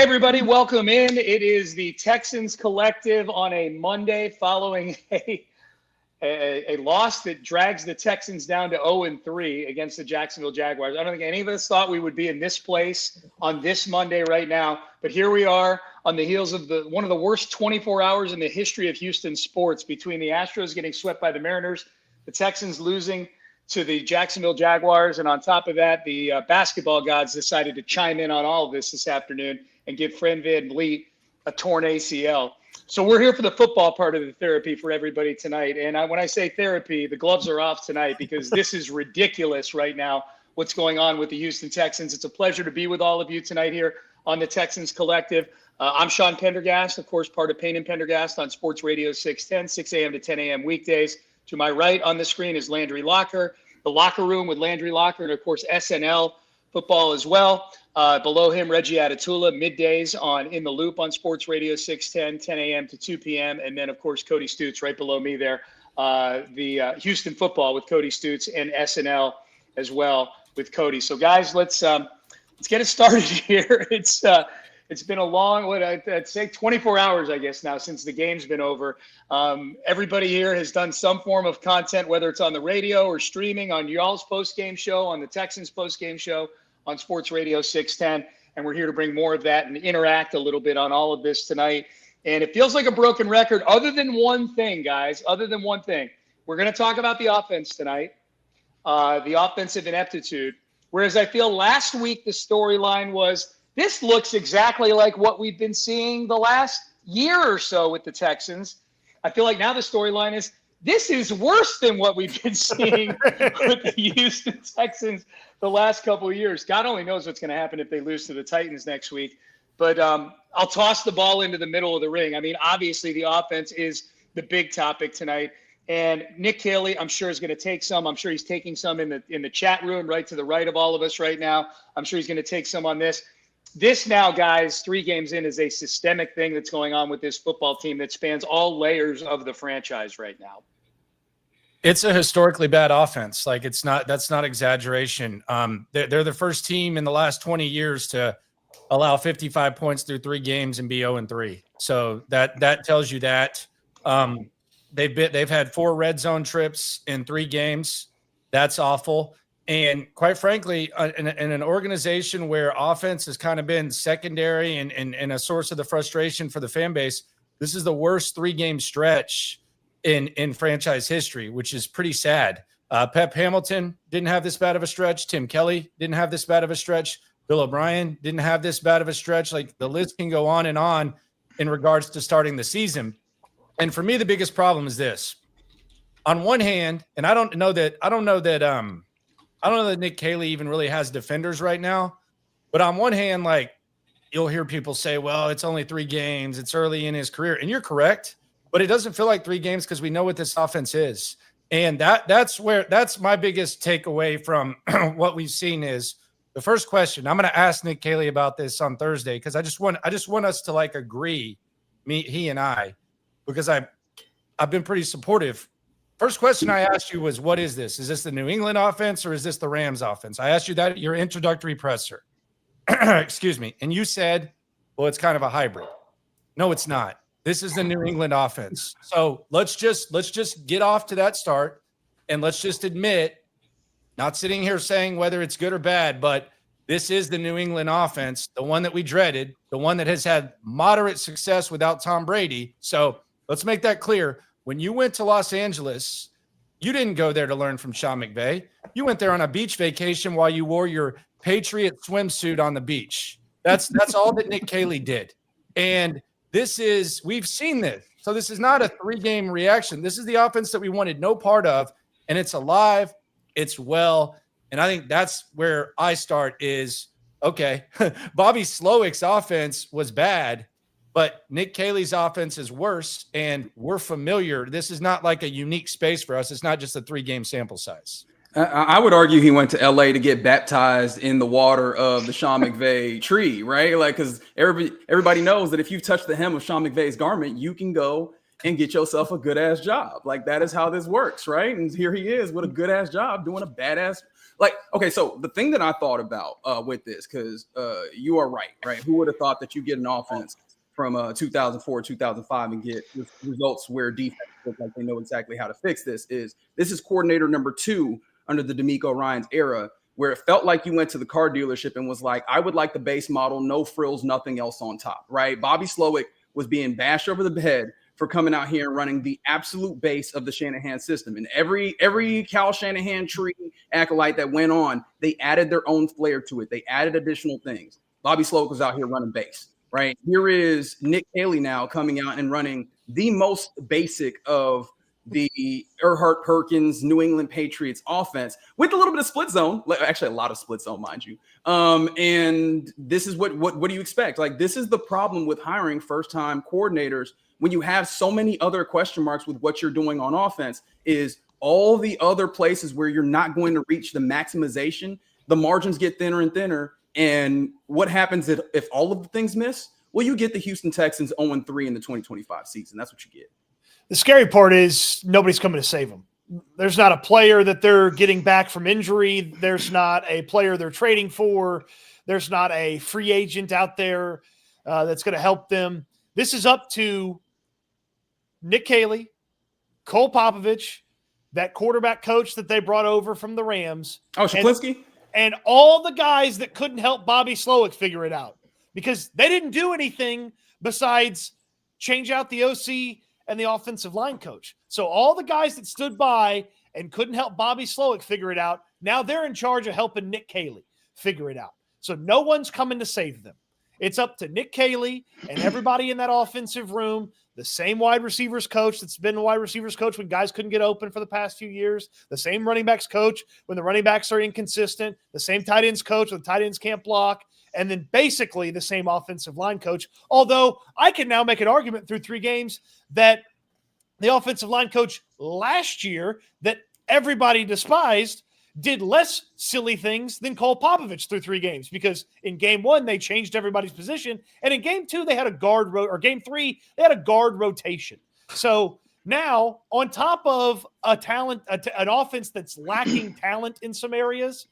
everybody, welcome in. It is the Texans Collective on a Monday following a loss that drags the Texans down to 0-3 against the Jacksonville Jaguars. I don't think any of us thought we would be in this place on this Monday right now, but here we are on the heels of one of the worst 24 hours in the history of Houston sports, between the Astros getting swept by the Mariners, the Texans losing to the Jacksonville Jaguars, and on top of that, the basketball gods decided to chime in on all of this afternoon and give Fred VanVleet a torn ACL. So we're here for the football part of the therapy for everybody tonight. And when I say therapy, the gloves are off tonight, because this is ridiculous right now, what's going on with the Houston Texans. It's a pleasure to be with all of you tonight here on the Texans Collective. I'm Sean Pendergast, of course, part of Payne and Pendergast on Sports Radio 610, 6 a.m. to 10 a.m. weekdays. To my right on the screen is Landry Locker, the Locker Room with Landry Locker, and of course SNL football as well. Below him, Reggie Atatula, middays on In the Loop on Sports Radio 610, 10 a.m. to 2 p.m. And then, of course, Cody Stutes right below me there, the Houston football with Cody Stutes, and SNL as well with Cody. So, guys, let's get it started here. It's been a long, I'd say 24 hours, I guess, now since the game's been over. Everybody here has done some form of content, whether it's on the radio or streaming on y'all's post-game show, on the Texans post-game show on Sports Radio 610. And we're here to bring more of that and interact a little bit on all of this tonight. And it feels like a broken record, other than one thing, guys, other than one thing. We're going to talk about the offense tonight, the offensive ineptitude. Whereas I feel last week the storyline was, this looks exactly like what we've been seeing the last year or so with the Texans. I feel like now the storyline is, this is worse than what we've been seeing with the Houston Texans the last couple of years. God only knows what's going to happen if they lose to the Titans next week. But I'll toss the ball into the middle of the ring. I mean, obviously the offense is the big topic tonight. And Nick Caley, I'm sure, is going to take some. I'm sure he's taking some in the chat room right to the right of all of us right now. I'm sure he's going to take some on this. This now, guys, 3 games in, is a systemic thing that's going on with this football team that spans all layers of the franchise right now. It's a historically bad offense. Like, that's not exaggeration. They're the first team in the last 20 years to allow 55 points through 3 games and be 0-3. So that tells you that. They've had 4 red zone trips in 3 games. That's awful. And quite frankly, in an organization where offense has kind of been secondary and a source of the frustration for the fan base, this is the worst 3-game stretch in franchise history, which is pretty sad. Pep Hamilton didn't have this bad of a stretch. Tim Kelly didn't have this bad of a stretch. Bill O'Brien didn't have this bad of a stretch. Like, the list can go on in regards to starting the season. And for me, the biggest problem is this. On one hand, and I don't know that Nick Caley even really has defenders right now. But on one hand, like, you'll hear people say, well, it's only 3 games. It's early in his career. And you're correct. But it doesn't feel like 3 games because we know what this offense is. And that's my biggest takeaway from what we've seen is the first question. I'm going to ask Nick Caley about this on Thursday, because I just want us to, like, agree, he and I, because I've been pretty supportive. First question I asked you was, what is this? Is this the New England offense or is this the Rams offense? I asked you that at your introductory presser. Excuse me. And you said, well, it's kind of a hybrid. No, it's not. This is the New England offense. So let's just get off to that start, and let's just admit, not sitting here saying whether it's good or bad, but this is the New England offense, the one that we dreaded, the one that has had moderate success without Tom Brady. So let's make that clear. When you went to Los Angeles, you didn't go there to learn from Sean McVay. You went there on a beach vacation while you wore your Patriot swimsuit on the beach. That's all that Nick Caley did. And we've seen this. So this is not a 3-game reaction. This is the offense that we wanted no part of, and it's alive, it's well. And I think that's where I start is, okay, Bobby Slowick's offense was bad, but Nick Caley's offense is worse, and we're familiar. This is not like a unique space for us. It's not just a 3-game sample size. I would argue he went to L.A. to get baptized in the water of the Sean McVay tree, right? Like, because everybody knows that if you touch the hem of Sean McVay's garment, you can go and get yourself a good-ass job. Like, that is how this works, right? And here he is with a good-ass job doing a badass Like, okay, so the thing that I thought about with this, because you are right? Who would have thought that you get an offense from 2004, 2005 and get results where defense look like they know exactly how to fix this? This is coordinator number 2 under the DeMeco Ryans era, where it felt like you went to the car dealership and was like, I would like the base model, no frills, nothing else on top, right? Bobby Slowick was being bashed over the head for coming out here and running the absolute base of the Shanahan system. And every Cal Shanahan tree acolyte that went on, they added their own flair to it. They added additional things. Bobby Slowick was out here running base, right? Here is Nick Haley now coming out and running the most basic of the Erhardt Perkins New England Patriots offense with a little bit of split zone, actually a lot of split zone, mind you. And this is what do you expect? Like, this is the problem with hiring first-time coordinators when you have so many other question marks with what you're doing on offense, is all the other places where you're not going to reach the maximization, the margins get thinner and thinner. And what happens if all of the things miss? Well, you get the Houston Texans 0-3 in the 2025 season. That's what you get. The scary part is nobody's coming to save them. There's not a player that they're getting back from injury. There's not a player they're trading for. There's not a free agent out there that's going to help them. This is up to Nick Haley, Cole Popovich, that quarterback coach that they brought over from the Rams. Oh, Shaplinski? And all the guys that couldn't help Bobby Slowick figure it out, because they didn't do anything besides change out the OC and the offensive line coach. So all the guys that stood by and couldn't help Bobby Slowick figure it out, now they're in charge of helping Nick Haley figure it out. So no one's coming to save them. It's up to Nick Haley and everybody in that offensive room, the same wide receivers coach that's been a wide receivers coach when guys couldn't get open for the past few years, the same running backs coach when the running backs are inconsistent, the same tight ends coach when the tight ends can't block, and then basically the same offensive line coach. Although I can now make an argument through 3 games that the offensive line coach last year that everybody despised did less silly things than Cole Popovich through 3 games, because in game 1, they changed everybody's position. And in game 2, they had a guard or game 3, they had a guard rotation. So now on top of an offense that's lacking talent in some areas,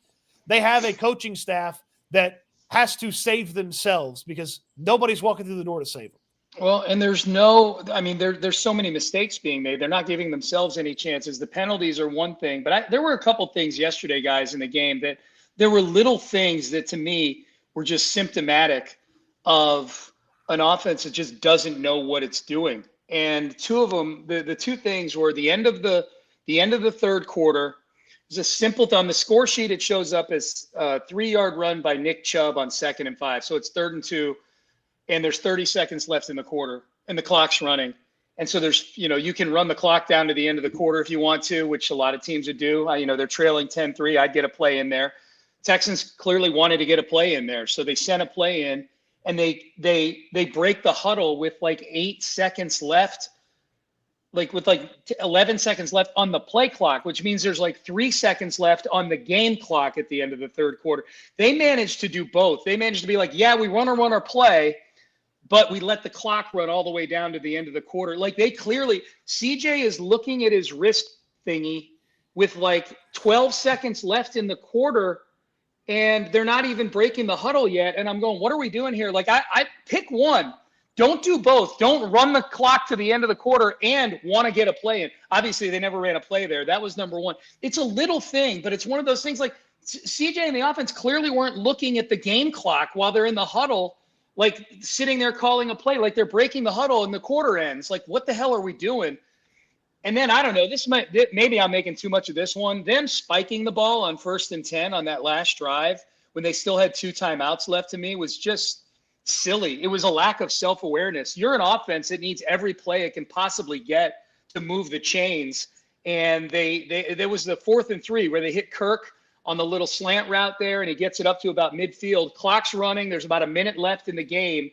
they have a coaching staff that has to save themselves because nobody's walking through the door to save them. Well, and there's so many mistakes being made. They're not giving themselves any chances. The penalties are one thing, but there were a couple things yesterday, guys, in the game that there were little things that to me were just symptomatic of an offense that just doesn't know what it's doing. And 2 of them, the 2 things were the end of the third quarter. It was a simple, on the score sheet, it shows up as a 3-yard run by Nick Chubb on 2nd and 5. So it's 3rd and 2. And there's 30 seconds left in the quarter and the clock's running. And so there's, you can run the clock down to the end of the quarter if you want to, which a lot of teams would do. They're trailing 10-3. I'd get a play in there. Texans clearly wanted to get a play in there. So they sent a play in and they break the huddle with 8 seconds left, with 11 seconds left on the play clock, which means there's 3 seconds left on the game clock at the end of the third quarter. They managed to do both. They managed to be yeah, we want to run our play, but we let the clock run all the way down to the end of the quarter. They clearly, CJ is looking at his wrist thingy with 12 seconds left in the quarter, and they're not even breaking the huddle yet. And I'm going, what are we doing here? I pick one. Don't do both. Don't run the clock to the end of the quarter and want to get a play in. Obviously, they never ran a play there. That was number 1. It's a little thing, but it's one of those things CJ and the offense clearly weren't looking at the game clock while they're in the huddle, sitting there calling a play, they're breaking the huddle and the quarter ends. What the hell are we doing? And then I don't know, maybe I'm making too much of this one. Them spiking the ball on 1st and 10 on that last drive when they still had 2 timeouts left to me was just silly. It was a lack of self-awareness. You're an offense that needs every play it can possibly get to move the chains. And there was the 4th and 3 where they hit Kirk on the little slant route there, and he gets it up to about midfield. Clock's running. There's about a minute left in the game,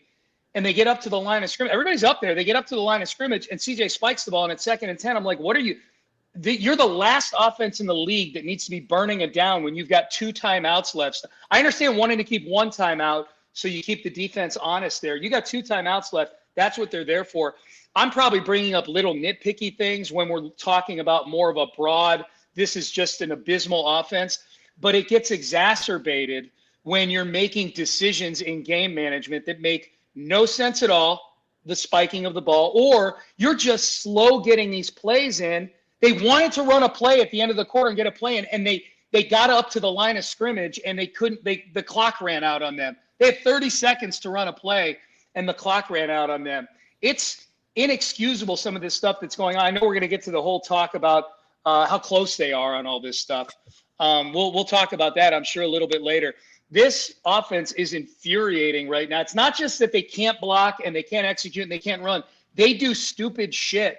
and they get up to the line of scrimmage. Everybody's up there. They get up to the line of scrimmage, and CJ spikes the ball, and it's 2nd and 10. I'm like, what are you – you're the last offense in the league that needs to be burning it down when you've got 2 timeouts left. I understand wanting to keep 1 timeout so you keep the defense honest there. You got 2 timeouts left. That's what they're there for. I'm probably bringing up little nitpicky things when we're talking about more of a broad, this is just an abysmal offense. but it gets exacerbated when you're making decisions in game management that make no sense at all, the spiking of the ball, or you're just slow getting these plays in. They wanted to run a play at the end of the quarter and get a play in, and they got up to the line of scrimmage and they couldn't. The clock ran out on them. They had 30 seconds to run a play, and the clock ran out on them. It's inexcusable, some of this stuff that's going on. I know we're going to get to the whole talk about how close they are on all this stuff. We'll talk about that, I'm sure, a little bit later. This offense is infuriating right now. It's not just that they can't block and they can't execute and they can't run. They do stupid shit.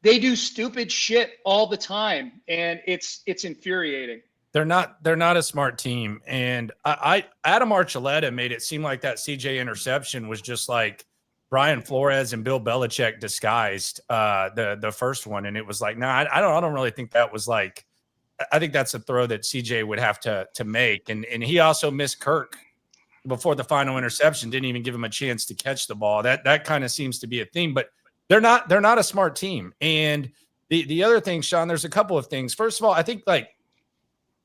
They do stupid shit all the time, and it's infuriating. They're not a smart team. And Adam Archuleta made it seem like that CJ interception was just like Brian Flores and Bill Belichick disguised the first one. And it was like, I don't really think that was like, I think that's a throw that CJ would have to make. And he also missed Kirk before the final interception, didn't even give him a chance to catch the ball. That kind of seems to be a theme, but they're not a smart team. And the other thing, Sean, there's a couple of things. First of all, I think like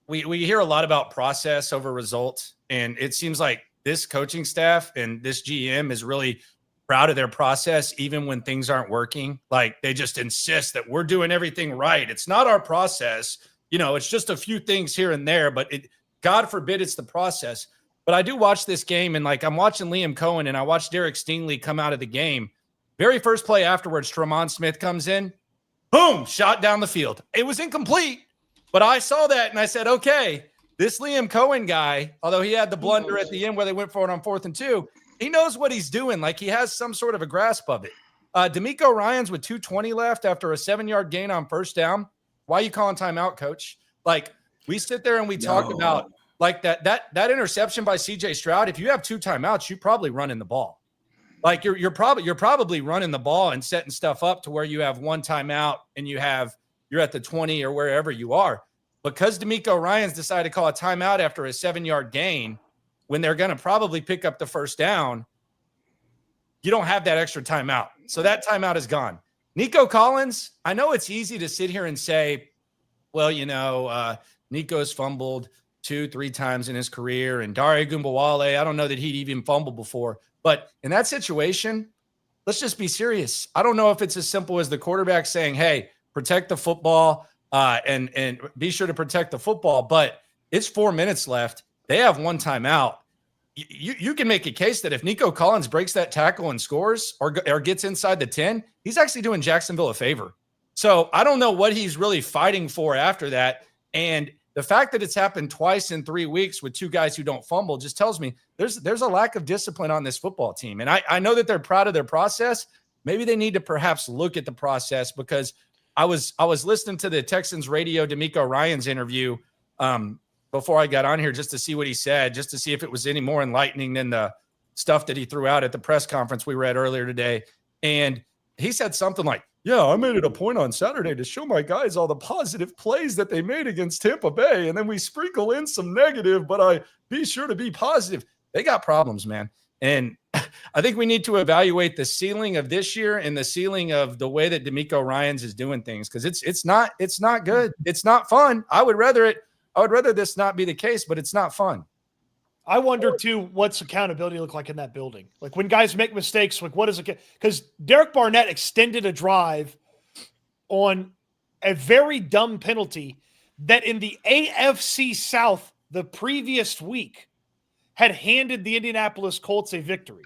we hear a lot about process over results, and it seems like this coaching staff and this GM is really proud of their process, even when things aren't working. Like they just insist that we're doing everything right. It's not our process. It's just a few things here and there, but God forbid it's the process. But I do watch this game, and like I'm watching Liam Cohen and I watched Derek Stingley come out of the game. Very first play afterwards, Tremont Smith comes in, boom, shot down the field. It was incomplete, but I saw that and I said, okay, this Liam Cohen guy, although he had the blunder at the end where they went for it on 4th and 2, he knows what he's doing. Like he has some sort of a grasp of it. D'Amico Ryans with 2:20 left after a 7-yard gain on first down. Why are you calling timeout, coach? Like we sit there and we talk about like that interception by CJ Stroud. If you have 2 timeouts, you probably running the ball. Like you're probably running the ball and setting stuff up to where you have 1 timeout and you're at the 20 or wherever you are. Because D'Amico Ryans decided to call a timeout after a 7-yard gain when they're going to probably pick up the first down, you don't have that extra timeout. So that timeout is gone. Nico Collins, I know it's easy to sit here and say, well, Nico's fumbled 2-3 times in his career, and Dare Gumbawale, I don't know that he'd even fumbled before. But in that situation, let's just be serious. I don't know if it's as simple as the quarterback saying, hey, protect the football and be sure to protect the football. But it's 4 minutes left. They have 1 timeout. You can make a case that if Nico Collins breaks that tackle and scores or gets inside the 10, he's actually doing Jacksonville a favor. So I don't know what he's really fighting for after that. And the fact that it's happened twice in 3 weeks with 2 guys who don't fumble just tells me there's a lack of discipline on this football team. And I know that they're proud of their process. Maybe they need to perhaps look at the process, because I was listening to the Texans radio D'Amico Ryans interview before I got on here just to see what he said, just to see if it was any more enlightening than the stuff that he threw out at the press conference we read earlier today. And he said something like, yeah, I made it a point on Saturday to show my guys all the positive plays that they made against Tampa Bay. And then we sprinkle in some negative, but I be sure to be positive. They got problems, man. And I think we need to evaluate the ceiling of this year and the ceiling of the way that D'Amico Ryans is doing things. Cause it's not good. It's not fun. I would rather this not be the case, but it's not fun. I wonder too, what's accountability look like in that building? Like when guys make mistakes, like what is it? Because Derek Barnett extended a drive on a very dumb penalty that in the AFC South the previous week had handed the Indianapolis Colts a victory.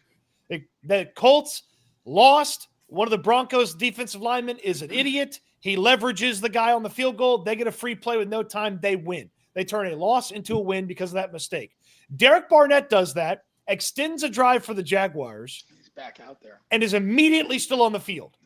The Colts lost. One of the Broncos defensive linemen is an idiot. He leverages the guy on the field goal. They get a free play with no time. They win. They turn a loss into a win because of that mistake. Derek Barnett does that, extends a drive for the Jaguars. He's back out there. And is immediately still on the field.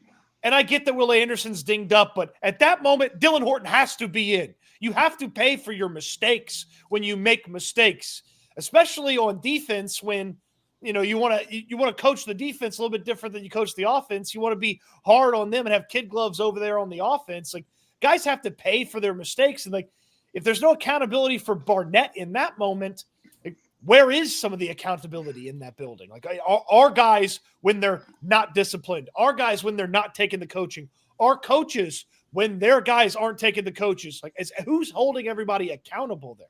And I get that Will Anderson's dinged up, but at that moment, Dylan Horton has to be in. You have to pay for your mistakes when you make mistakes, especially on defense when you want to coach the defense a little bit different than you coach the offense. You want to be hard on them and have kid gloves over there on the offense. Like guys have to pay for their mistakes. And like, if there's no accountability for Barnett in that moment, like, where is some of the accountability in that building? Like our guys, when they're not disciplined, our guys, when they're not taking the coaching, our coaches, when their guys aren't taking the coaches, like who's holding everybody accountable there?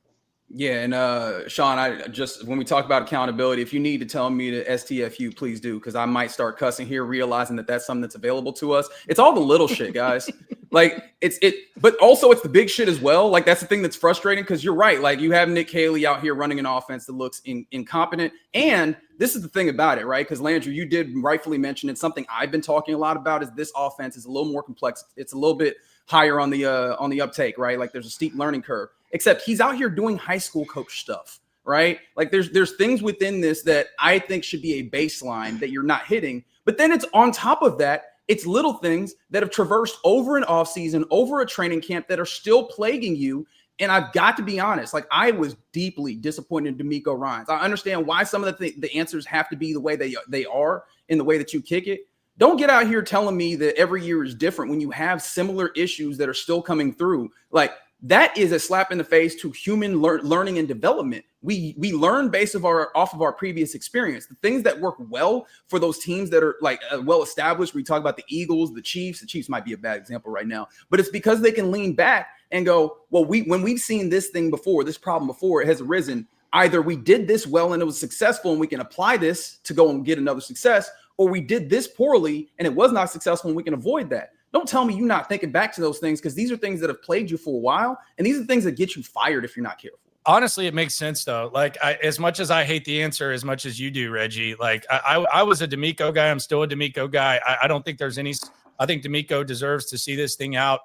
Yeah, and Sean, I just when we talk about accountability, if you need to tell me to STFU, please do, because I might start cussing here, realizing that that's something that's available to us. It's all the little shit, guys. But also it's the big shit as well. Like that's the thing that's frustrating because you're right. Like you have Nick Caley out here running an offense that looks incompetent, and this is the thing about it, right? Because Landry, you did rightfully mention it. Something I've been talking a lot about is this offense is a little more complex. It's a little bit higher on the uptake, right? Like there's a steep learning curve. Except he's out here doing high school coach stuff, right? Like there's things within this that I think should be a baseline that you're not hitting. But then it's on top of that, it's little things that have traversed over an offseason, over a training camp that are still plaguing you. And I've got to be honest, like I was deeply disappointed in D'Amico Ryans. I understand why some of the answers have to be the way they are in the way that you kick it. Don't get out here telling me that every year is different when you have similar issues that are still coming through. Like, that is a slap in the face to human learning and development. We learn based off of our previous experience. The things that work well for those teams that are like well established. We talk about the Eagles, the Chiefs. The Chiefs might be a bad example right now, but it's because they can lean back and go, well, when we've seen this thing before, this problem before it has arisen, either we did this well and it was successful and we can apply this to go and get another success, or we did this poorly and it was not successful and we can avoid that. Don't tell me you're not thinking back to those things, because these are things that have plagued you for a while, and these are things that get you fired if you're not careful. Honestly, it makes sense though. Like as much as I hate the answer as much as you do, Reggie, like I was a D'Amico guy. I'm still a D'Amico guy. I don't think there's any, I think D'Amico deserves to see this thing out.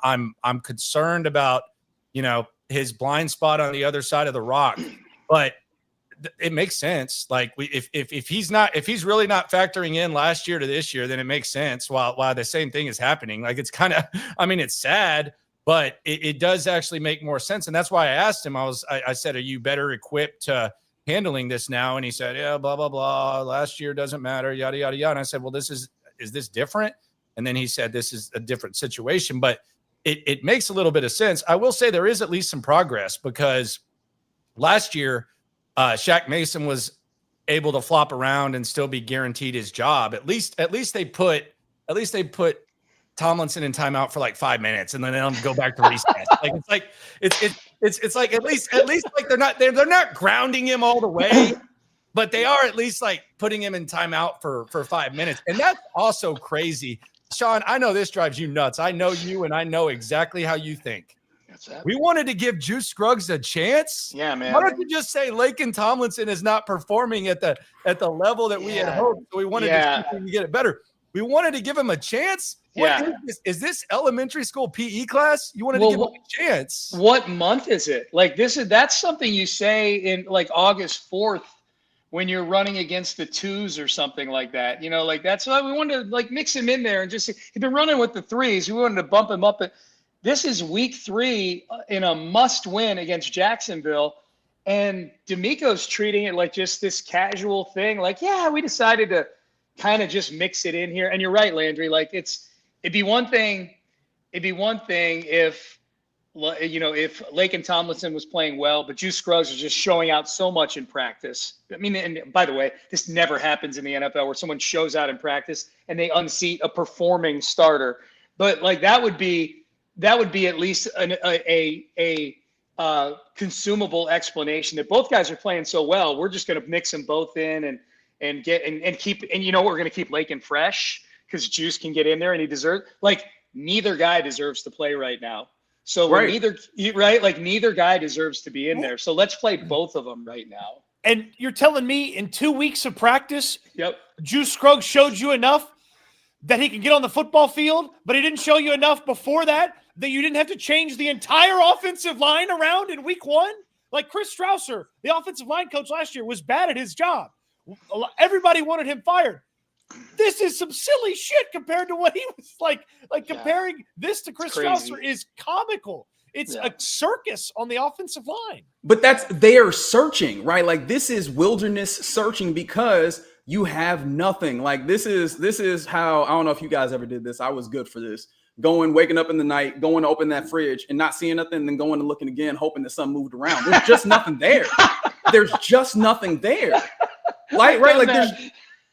I'm concerned about, his blind spot on the other side of the rock, but it makes sense. Like if he's really not factoring in last year to this year, then it makes sense while the same thing is happening. Like it's kind of, it's sad, but it does actually make more sense. And that's why I asked him, I said, are you better equipped to handling this now? And he said, yeah, blah, blah, blah. Last year doesn't matter, yada, yada, yada. And I said, well, is this different? And then he said, this is a different situation, but it makes a little bit of sense. I will say there is at least some progress, because last year, Shaq Mason was able to flop around and still be guaranteed his job. At least they put Tomlinson in timeout for like 5 minutes and then they'll go back to reset. It's like at least like they're not grounding him all the way, but they are at least like putting him in timeout for 5 minutes. And that's also crazy. Sean, I know this drives you nuts. I know you, and I know exactly how you think. We wanted to give Juice Scruggs a chance. Yeah, man. Why don't you just say Laken Tomlinson is not performing at the level that we had hoped? So we wanted to see if we could get it better. We wanted to give him a chance. What is this elementary school PE class? You wanted to give him a chance. What month is it? Like that's something you say in like August 4th when you're running against the twos or something like that. Like that's why we wanted to like mix him in there and just he'd been running with the threes. We wanted to bump him up. This is week 3 in a must win against Jacksonville. And D'Amico's treating it like just this casual thing. Like, yeah, we decided to kind of just mix it in here. And you're right, Landry. Like it'd be one thing if Laken Tomlinson was playing well, but Juice Scruggs was just showing out so much in practice. And by the way, this never happens in the NFL where someone shows out in practice and they unseat a performing starter. But like that would be at least a consumable explanation that both guys are playing so well. We're just going to mix them both in and keep, and we're going to keep Laken fresh because Juice can get in there and he deserves, like neither guy deserves to play right now. So neither guy deserves to be in there. So let's play both of them right now. And you're telling me in 2 weeks of practice, Juice Scruggs showed you enough that he can get on the football field, but he didn't show you enough before that you didn't have to change the entire offensive line around in week 1? Like Chris Strausser, the offensive line coach last year, was bad at his job. Everybody wanted him fired. This is some silly shit compared to what he was like. Comparing this to Chris Strausser is comical. It's a circus on the offensive line. But they are searching, right? Like this is wilderness searching because you have nothing. Like this is how, I don't know if you guys ever did this. I was good for this. Waking up in the night, going to open that fridge and not seeing nothing, and then going and looking again, hoping that something moved around. There's just nothing there. There's just nothing there. Like, right? Like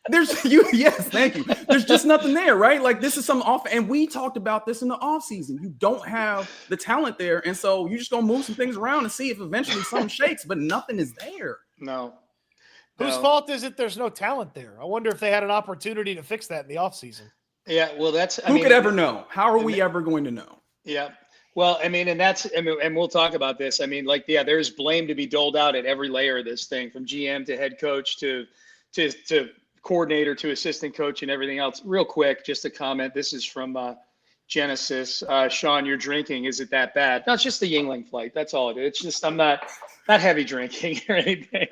Yes, thank you. There's just nothing there, right? Like this is some off, and we talked about this in the offseason. You don't have the talent there, and so you're just gonna move some things around and see if eventually something shakes, but nothing is there. No. Whose fault is it there's no talent there? I wonder if they had an opportunity to fix that in the offseason. Yeah, well, Who could ever know? How are we ever going to know? Yeah. Well, I mean, and we'll talk about this. I mean, like, yeah, there's blame to be doled out at every layer of this thing, from GM to head coach to coordinator to assistant coach and everything else. Real quick, just a comment. This is from Genesis. Sean, you're drinking. Is it that bad? No, it's just the Yingling flight. That's all it is. It's just I'm not heavy drinking or anything.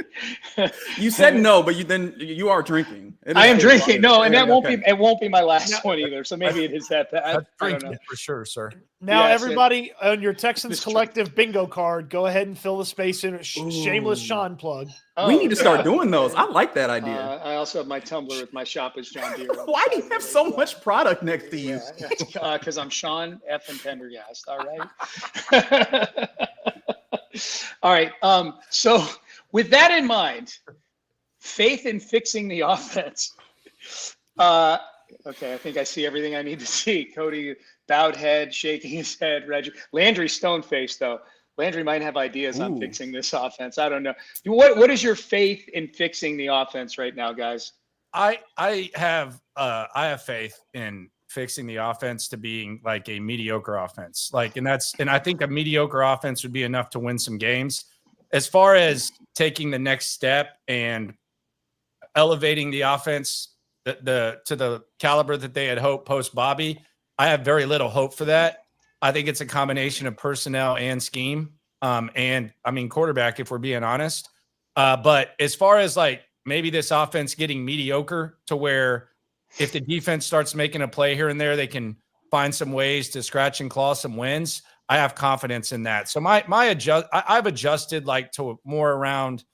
You said no, but you are drinking. I am drinking. No, and that won't be my last one either. So maybe it is that bad. I don't know. For sure, sir. Now, everybody on your Texans Collective bingo card, go ahead and fill the space in. Shameless Sean plug. We need to start doing those. I like that idea. I also have my Tumblr with my shop is John Deere. Why do you have so much product next to you? Because I'm Sean F. and Pendergast. All right. All right. So with that in mind, faith in fixing the offense. Okay, I think I see everything I need to see. Cody bowed head, shaking his head. Reggie, Landry stone-faced though. Landry might have ideas on fixing this offense. I don't know. What is your faith in fixing the offense right now, guys? I have faith in fixing the offense to being like a mediocre offense. And I think a mediocre offense would be enough to win some games. As far as taking the next step and elevating the offense to the caliber that they had hoped post Bobby, I have very little hope for that. I think it's a combination of personnel and scheme. And I mean, quarterback, if we're being honest. But as far as like maybe this offense getting mediocre to where if the defense starts making a play here and there, they can find some ways to scratch and claw some wins. I have confidence in that. So I've adjusted like to more around,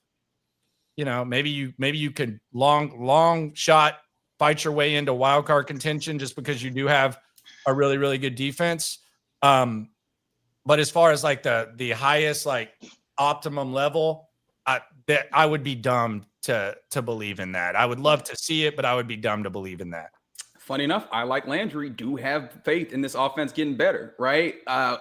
maybe you could long shot fight your way into wild card contention just because you do have a really, really good defense. But as far as like the highest, like optimum level, I would be dumb to believe in that. I would love to see it, but I would be dumb to believe in that. Funny enough, I, like Landry, do have faith in this offense getting better, right?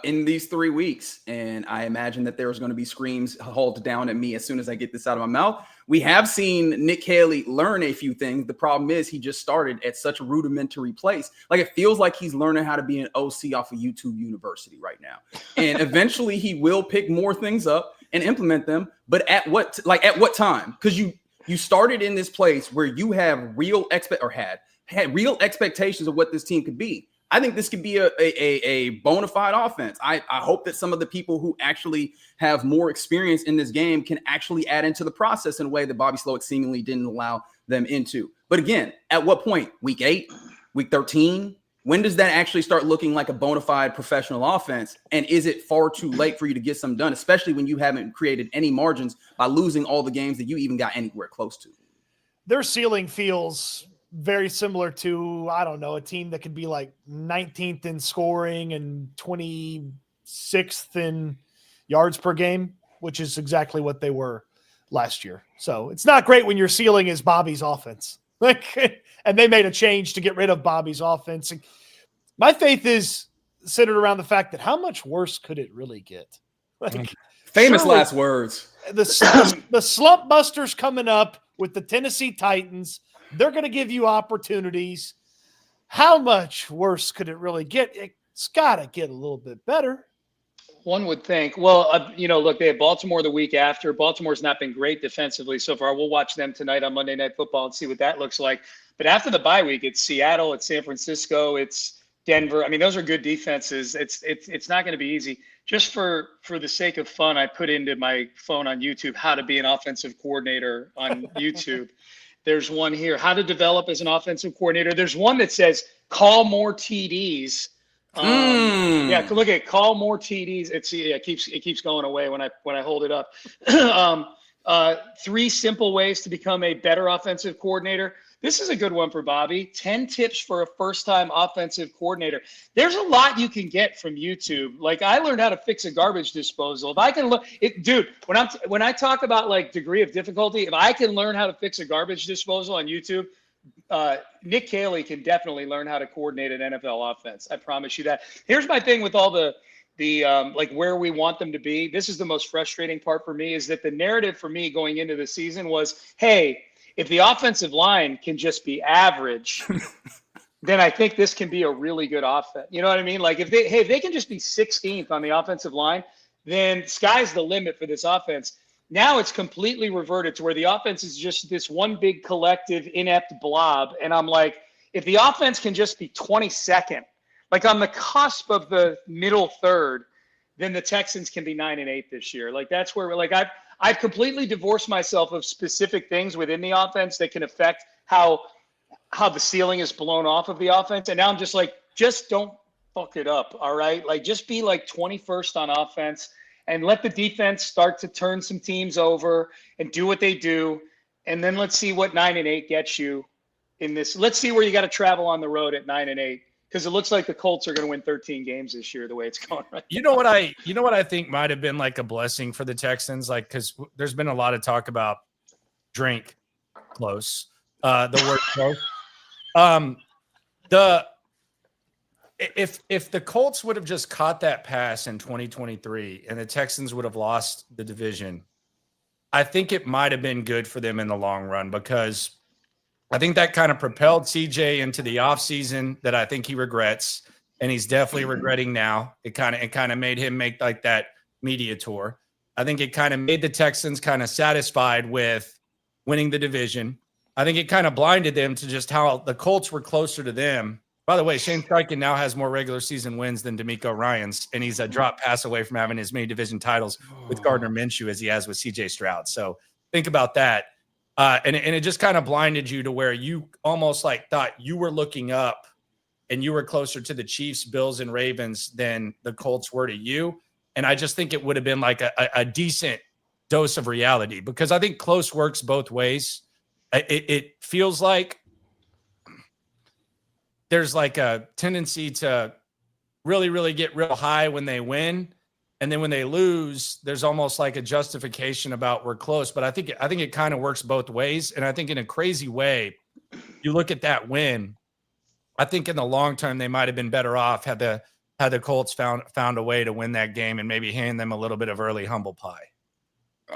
In these 3 weeks. And I imagine that there's going to be screams hauled down at me as soon as I get this out of my mouth. We have seen Nick Haley learn a few things. The problem is he just started at such a rudimentary place. Like, it feels like he's learning how to be an OC off of YouTube University right now. And eventually he will pick more things up and implement them. But at what time? Because you started in this place where you have had real expectations of what this team could be. I think this could be a bona fide offense. I hope that some of the people who actually have more experience in this game can actually add into the process in a way that Bobby Slowick seemingly didn't allow them into. But again, at what point? Week 8, week 13? When does that actually start looking like a bona fide professional offense? And is it far too late for you to get some done, especially when you haven't created any margins by losing all the games that you even got anywhere close to? Their ceiling feels very similar to, I don't know, a team that could be like 19th in scoring and 26th in yards per game, which is exactly what they were last year. So it's not great when your ceiling is Bobby's offense. And they made a change to get rid of Bobby's offense. And my faith is centered around the fact that how much worse could it really get? Famous last words. The slump busters coming up with the Tennessee Titans. They're going to give you opportunities. How much worse could it really get? It's got to get a little bit better. One would think. Well, look, they have Baltimore the week after. Baltimore's not been great defensively so far. We'll watch them tonight on Monday Night Football and see what that looks like. But after the bye week, it's Seattle, it's San Francisco, it's Denver. I mean, those are good defenses. It's not going to be easy. Just for the sake of fun, I put into my phone on YouTube how to be an offensive coordinator on YouTube. There's one here, how to develop as an offensive coordinator. There's one that says call more TDs. Yeah, look at call more TDs. It keeps going away when I hold it up. 3 simple ways to become a better offensive coordinator. This is a good one for Bobby. 10 tips for a first-time offensive coordinator. There's a lot you can get from YouTube. Like, I learned how to fix a garbage disposal. If I can look, dude, when I talk about like degree of difficulty, if I can learn how to fix a garbage disposal on YouTube, Nick Caley can definitely learn how to coordinate an NFL offense. I promise you that. Here's my thing with all the like where we want them to be. This is the most frustrating part for me, is that the narrative for me going into the season was, hey, if the offensive line can just be average, then I think this can be a really good offense. You know what I mean? Like if they can just be 16th on the offensive line, then sky's the limit for this offense. Now it's completely reverted to where the offense is just this one big collective inept blob. And I'm like, if the offense can just be 22nd, like on the cusp of the middle third, then the Texans can be 9-8 this year. Like that's where we're like, I've completely divorced myself of specific things within the offense that can affect how the ceiling is blown off of the offense. And now I'm just like, just don't fuck it up. All right. Like just be like 21st on offense and let the defense start to turn some teams over and do what they do. And then let's see what 9-8 gets you in this. Let's see where you got to travel on the road at 9-8. Because it looks like the Colts are going to win 13 games this year, the way it's going right You know what I think might have been like a blessing for the Texans, like because there's been a lot of talk about drink close, the word close. If the Colts would have just caught that pass in 2023 and the Texans would have lost the division, I think it might have been good for them in the long run, because I think that kind of propelled CJ into the offseason that I think he regrets, and he's definitely regretting now. It kind of made him make like that media tour. I think it kind of made the Texans kind of satisfied with winning the division. I think it kind of blinded them to just how the Colts were closer to them. By the way, Shane Steichen now has more regular season wins than DeMeco Ryans, and he's a drop pass away from having as many division titles with Gardner Minshew as he has with CJ Stroud. So think about that. And it just kind of blinded you to where you almost like thought you were looking up and you were closer to the Chiefs, Bills, and Ravens than the Colts were to you. And I just think it would have been like a decent dose of reality, because I think close works both ways. It feels like there's like a tendency to really, really get real high when they win. And then when they lose, there's almost like a justification about we're close. But I think it kind of works both ways. And I think in a crazy way, you look at that win, I think in the long term, they might have been better off had the Colts found a way to win that game and maybe hand them a little bit of early humble pie.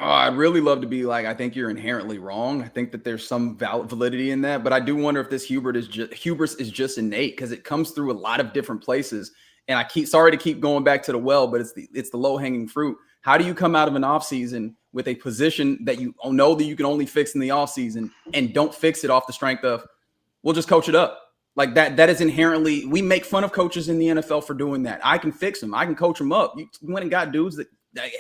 I'd really love to be like, I think you're inherently wrong. I think that there's some validity in that. But I do wonder if this hubris is just innate, because it comes through a lot of different places. And sorry to keep going back to the well, but it's the low hanging fruit. How do you come out of an offseason with a position that you know that you can only fix in the offseason and don't fix it off the strength of, we'll just coach it up? Like that is inherently, we make fun of coaches in the NFL for doing that. I can fix them. I can coach them up. You went and got dudes that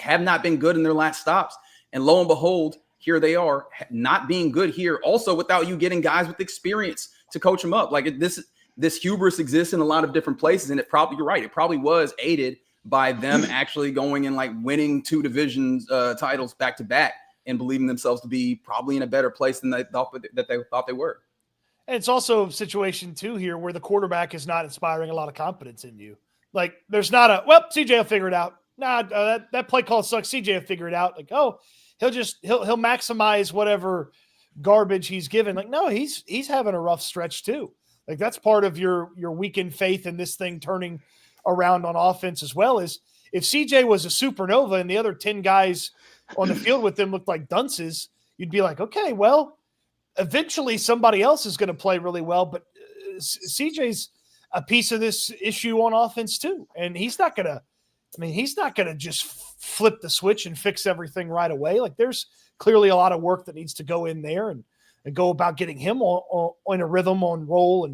have not been good in their last stops. And lo and behold, here they are not being good here. Also, without you getting guys with experience to coach them up. Like this hubris exists in a lot of different places. And you're right. It probably was aided by them actually going and like winning 2 divisions titles back to back and believing themselves to be probably in a better place than they thought they were. And it's also a situation too here where the quarterback is not inspiring a lot of confidence in you. Like there's not CJ will figure it out. That play call sucks. CJ will figure it out. Like, oh, he'll maximize whatever garbage he's given. Like, no, he's having a rough stretch too. Like that's part of your weakened faith in this thing turning around on offense as well. Is if CJ was a supernova and the other 10 guys on the field with him looked like dunces, you'd be like, okay, well, eventually somebody else is going to play really well. But CJ's a piece of this issue on offense too. And he's not going to just flip the switch and fix everything right away. Like there's clearly a lot of work that needs to go in there and go about getting him on a rhythm, on roll,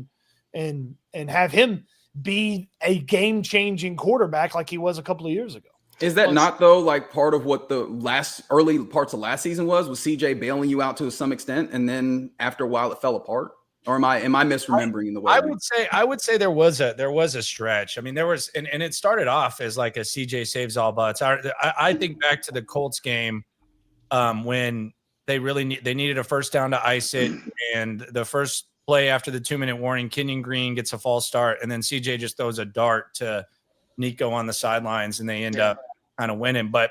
and have him be a game-changing quarterback like he was a couple of years ago. Is that not, though, like part of what the early parts of last season was CJ bailing you out to some extent, and then after a while it fell apart? Or am I misremembering in the way? I would say there was a stretch. I mean, there was, and it started off as like a CJ saves all butts. I think back to the Colts game when they needed a first down to ice it, and the first play after the 2-minute warning, Kenyon Green gets a false start, and then CJ just throws a dart to Nico on the sidelines, and they end up kind of winning. But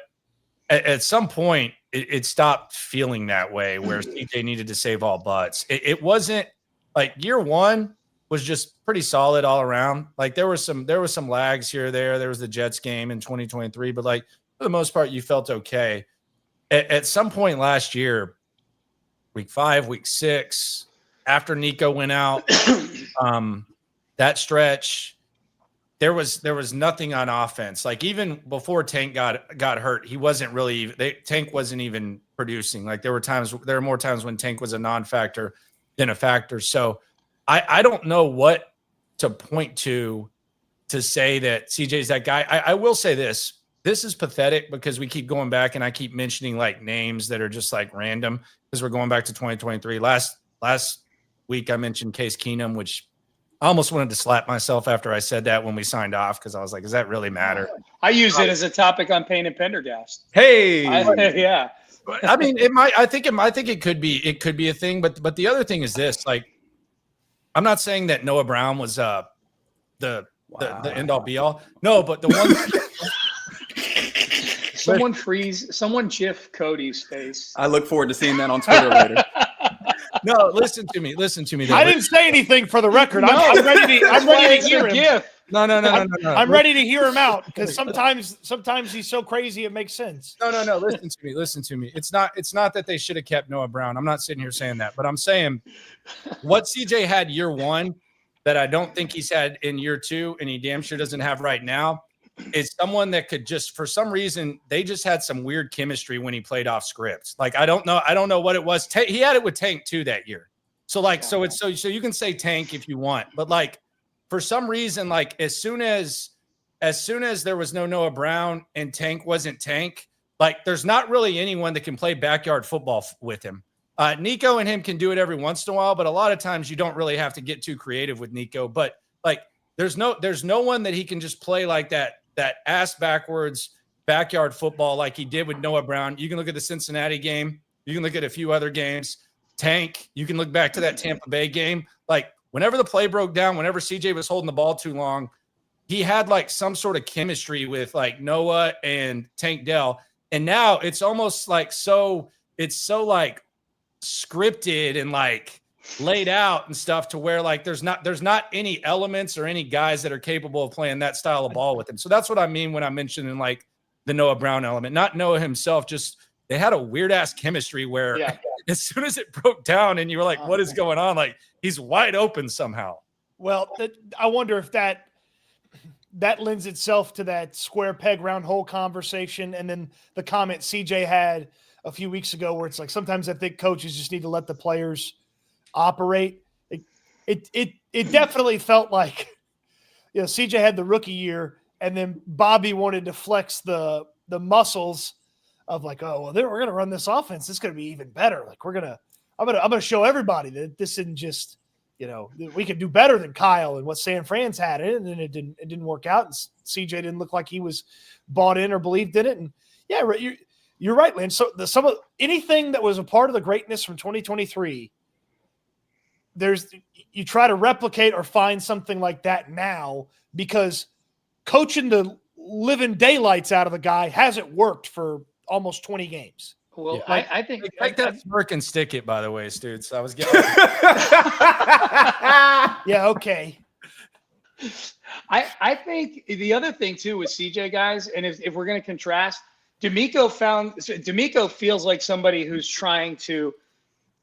at some point, it stopped feeling that way, where CJ needed to save all butts. It wasn't like year one was just pretty solid all around. Like there was some lags here or there. There was the Jets game in 2023, but like for the most part, you felt okay. At some point last year, week 5, week 6, after Nico went out, that stretch, there was nothing on offense. Like even before Tank got hurt, he wasn't really. Tank wasn't even producing. Like there were more times when Tank was a non-factor than a factor. So I don't know what to point to say that CJ's that guy. I will say this. This is pathetic because we keep going back and I keep mentioning like names that are just like random because we're going back to 2023. Last week I mentioned Case Keenum, which I almost wanted to slap myself after I said that when we signed off because I was like, does that really matter? I use it as a topic on Payne and Pendergast. Hey, yeah. I mean, it might. I think it could be a thing. But the other thing is this: like, I'm not saying that Noah Brown was the end all be all. No, but the one. Someone GIF Cody's face. I look forward to seeing that on Twitter later. No, listen to me. I didn't say anything for the record. I'm ready to hear him. GIF. No. I'm ready to hear him out because sometimes he's so crazy it makes sense. No. Listen to me. It's not that they should have kept Noah Brown. I'm not sitting here saying that, but I'm saying what CJ had year one that I don't think he's had in year two, and he damn sure doesn't have right now, is someone that could just, for some reason, they just had some weird chemistry when he played off script. Like I don't know what it was. He had it with Tank too that year. So like, so you can say Tank if you want, but like for some reason, like as soon as there was no Noah Brown and Tank wasn't Tank, like there's not really anyone that can play backyard football with him. Nico and him can do it every once in a while, but a lot of times you don't really have to get too creative with Nico. But like there's no one that he can just play like that ass backwards backyard football like he did with Noah Brown. You can look at the Cincinnati game. You can look at a few other games. Tank, you can look back to that Tampa Bay game. Like whenever the play broke down, whenever CJ was holding the ball too long, he had like some sort of chemistry with like Noah and Tank Dell. And now it's almost like it's so like scripted and like laid out and stuff to where like there's not any elements or any guys that are capable of playing that style of ball with him. So that's what I mean when I'm mentioning like the Noah Brown element, not Noah himself, just they had a weird ass chemistry where as soon as it broke down and you were like, what is going on? Like he's wide open somehow. Well, I wonder if that lends itself to that square peg round hole conversation. And then the comment CJ had a few weeks ago where it's like, sometimes I think coaches just need to let the players operate. It definitely felt like, you know, CJ had the rookie year and then Bobby wanted to flex the muscles of like, oh, well, we're going to run this offense. It's going to be even better. Like I'm going to show everybody that this isn't just, you know, we can do better than Kyle and what San Fran's had it. And then it didn't work out. And CJ didn't look like he was bought in or believed in it. And yeah, you're right, Lynn. So anything that was a part of the greatness from 2023, you try to replicate or find something like that now because coaching the living daylights out of the guy hasn't worked for almost 20 games. Well, yeah, I think take that smirk and stick it, by the way, Stoots. I was getting yeah, okay. I think the other thing too with CJ guys, and if we're going to contrast, D'Amico feels like somebody who's trying to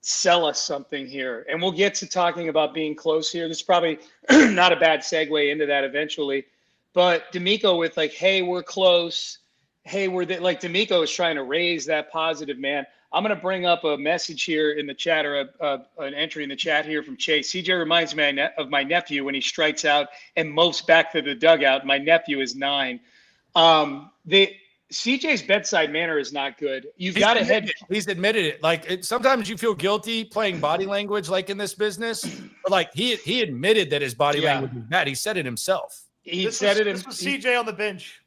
sell us something here. And we'll get to talking about being close here. This is probably not a bad segue into that eventually. But D'Amico with like, hey, we're close. Hey, like D'Amico is trying to raise that positive, man. I'm going to bring up a message here in the chat or an entry in the chat here from Chase. CJ reminds me of my nephew when he strikes out and mopes back to the dugout. My nephew is 9. CJ's bedside manner is not good. He's admitted it. Like sometimes you feel guilty playing body language, like in this business, but like he admitted that his body language was bad. He said it himself. This was CJ on the bench.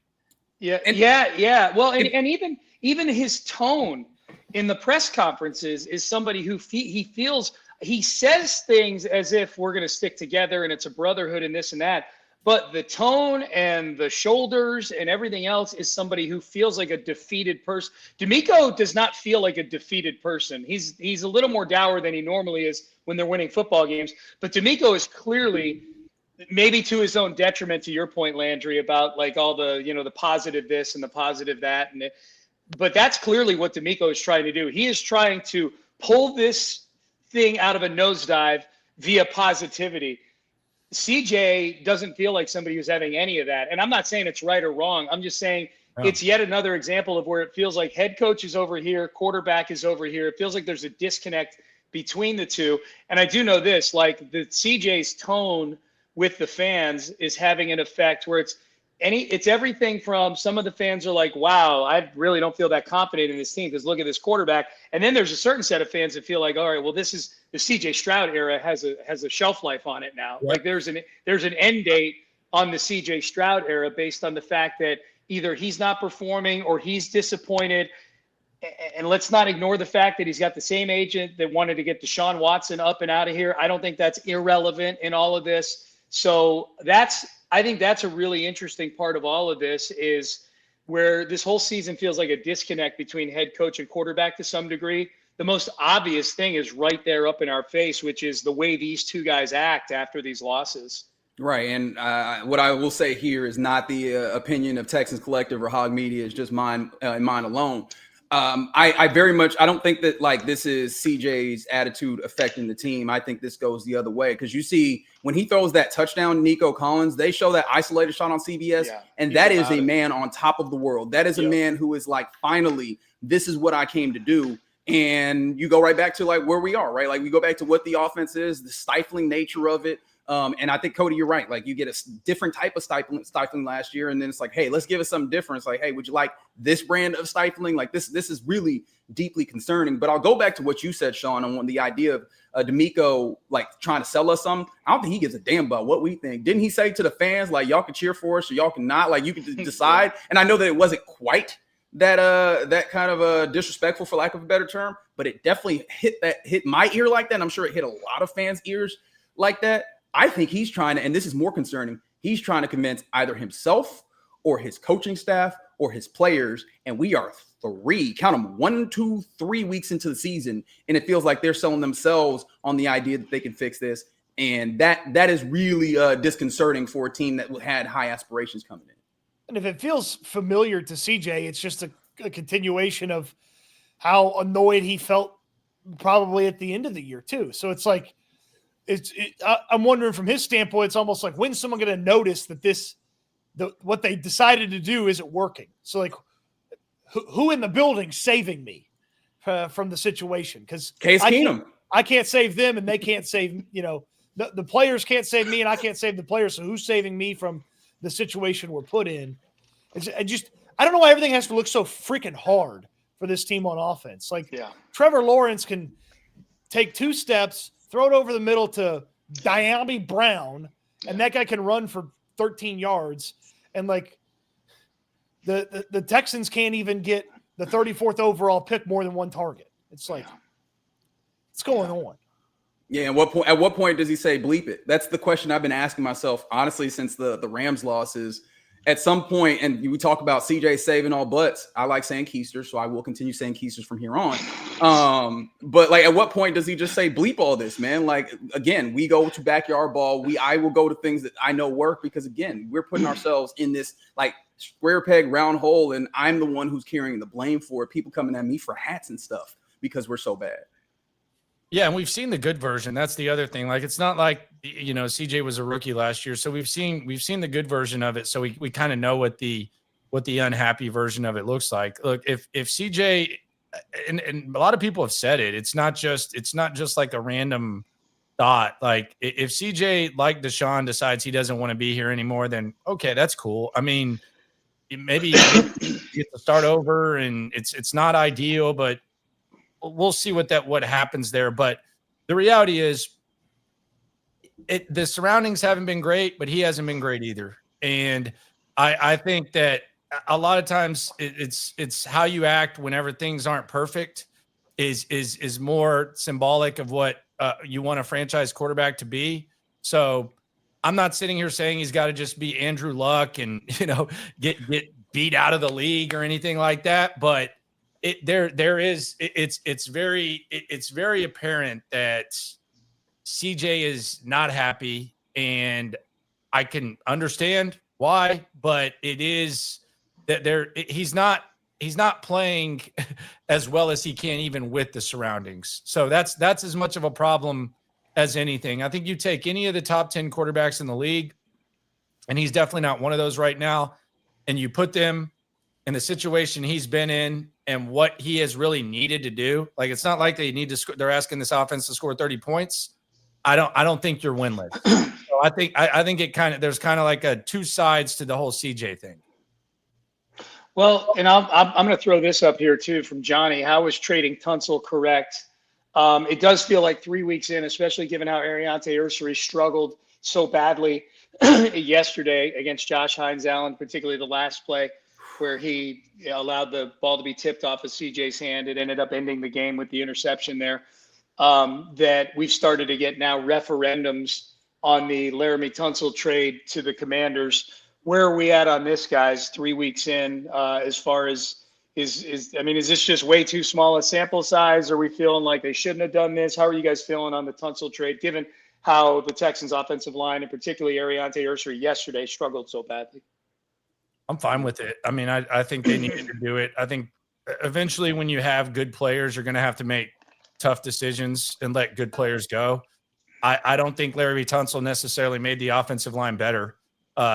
Yeah. Well, and even his tone in the press conferences is somebody who he says things as if we're going to stick together and it's a brotherhood and this and that. But the tone and the shoulders and everything else is somebody who feels like a defeated person. D'Amico does not feel like a defeated person. He's a little more dour than he normally is when they're winning football games. But D'Amico is clearly, maybe to his own detriment, to your point, Landry, about like all the, the positive this and the positive that. But that's clearly what D'Amico is trying to do. He is trying to pull this thing out of a nosedive via positivity. CJ doesn't feel like somebody who's having any of that. And I'm not saying it's right or wrong. I'm just saying it's yet another example of where it feels like head coach is over here, quarterback is over here. It feels like there's a disconnect between the two. And I do know this, like the CJ's tone with the fans is having an effect where it's everything from some of the fans are like, wow, I really don't feel that confident in this team because look at this quarterback. And then there's a certain set of fans that feel like, all right, well, this is the CJ Stroud era has a shelf life on it now. Yep. Like there's an end date on the CJ Stroud era based on the fact that either he's not performing or he's disappointed. And let's not ignore the fact that he's got the same agent that wanted to get Deshaun Watson up and out of here. I don't think that's irrelevant in all of this. So I think that's a really interesting part of all of this is where this whole season feels like a disconnect between head coach and quarterback to some degree. The most obvious thing is right there up in our face, which is the way these two guys act after these losses. Right. And what I will say here is not the opinion of Texans Collective or Hog Media. It's just mine and mine alone. I very much, I don't think that like this is CJ's attitude affecting the team. I think this goes the other way because you see when he throws that touchdown, Nico Collins, they show that isolated shot on CBS, and that is a man on top of the world. That is a man who is like, finally, this is what I came to do. And you go right back to like where we are, right? Like we go back to what the offense is, the stifling nature of it. And I think, Cody, you're right. Like you get a different type of stifling last year. And then it's like, hey, let's give us something different. It's like, hey, would you like this brand of stifling? Like this is really deeply concerning. But I'll go back to what you said, Sean, on the idea of D'Amico, like trying to sell us something. I don't think he gives a damn about what we think. Didn't he say to the fans, like, y'all can cheer for us or y'all can not, like you can decide. And I know that it wasn't quite that kind of disrespectful, for lack of a better term, but it definitely hit my ear like that. And I'm sure it hit a lot of fans' ears like that. I think he's trying to, and this is more concerning, he's trying to convince either himself or his coaching staff or his players. And we are 1, 2, 3 weeks into the season. And it feels like they're selling themselves on the idea that they can fix this. And that is really disconcerting for a team that had high aspirations coming in. And if it feels familiar to CJ, it's just a continuation of how annoyed he felt probably at the end of the year too. So it's like, I'm wondering from his standpoint, it's almost like when's someone going to notice that what they decided to do isn't working? So like who in the building saving me from the situation? Because Case Keenum, I can't save them and they can't save, the players can't save me and I can't save the players. So who's saving me from the situation we're put in? I don't know why everything has to look so freaking hard for this team on offense. Like Trevor Lawrence can take 2 steps, throw it over the middle to Diami Brown, and that guy can run for 13 yards. And like the Texans can't even get the 34th overall pick more than 1 target. It's like, what's going on? Yeah, and at what point does he say bleep it? That's the question I've been asking myself, honestly, since the Rams losses. At some point, and we talk about CJ saving all butts. I like saying Keister, so I will continue saying Keisters from here on. But like, at what point does he just say bleep all this, man? Like, again, we go to backyard ball. I will go to things that I know work because, again, we're putting ourselves in this like square peg, round hole, and I'm the one who's carrying the blame for it. People coming at me for hats and stuff because we're so bad. Yeah, and we've seen the good version. That's the other thing. Like, it's not like, CJ was a rookie last year, so we've seen the good version of it. So we kind of know what the unhappy version of it looks like. Look, if CJ and a lot of people have said it, it's not just like a random thought. Like, if CJ, like Deshaun, decides he doesn't want to be here anymore, then okay, that's cool. I mean, maybe you get to start over, and it's not ideal, but we'll see what happens there. But the reality is the surroundings haven't been great, but he hasn't been great either. And I think that a lot of times it's how you act whenever things aren't perfect is more symbolic of what you want a franchise quarterback to be. So I'm not sitting here saying he's got to just be Andrew Luck and, get beat out of the league or anything like that. But it's very apparent that CJ is not happy, and I can understand why, but it is that he's not playing as well as he can, even with the surroundings. So that's as much of a problem as anything. I think you take any of the top 10 quarterbacks in the league, and he's definitely not one of those right now, and you put them in the situation he's been in and what he has really needed to do. Like, it's not like they need to they're asking this offense to score 30 points. I don't think you're winless. So I think there's kind of like a two sides to the whole CJ thing. Well, and I'm going to throw this up here too from Johnny. How is trading Tunsil correct? It does feel like 3 weeks in, especially given how Ariante Ursary struggled so badly yesterday against Josh Hines-Allen, particularly the last play where he allowed the ball to be tipped off of CJ's hand. It ended up ending the game with the interception there. That we've started to get now referendums on the Laramie Tunsil trade to the Commanders. Where are we at on this, guys, 3 weeks in, as far as is this just way too small a sample size? Are we feeling like they shouldn't have done this? How are you guys feeling on the Tunsil trade, given how the Texans offensive line, and particularly Ariante Ursary yesterday, struggled so badly? I'm fine with it. I mean, I think they needed to do it. I think eventually when you have good players, you're going to have to make tough decisions and let good players go. I don't think Larry Tunsil necessarily made the offensive line better.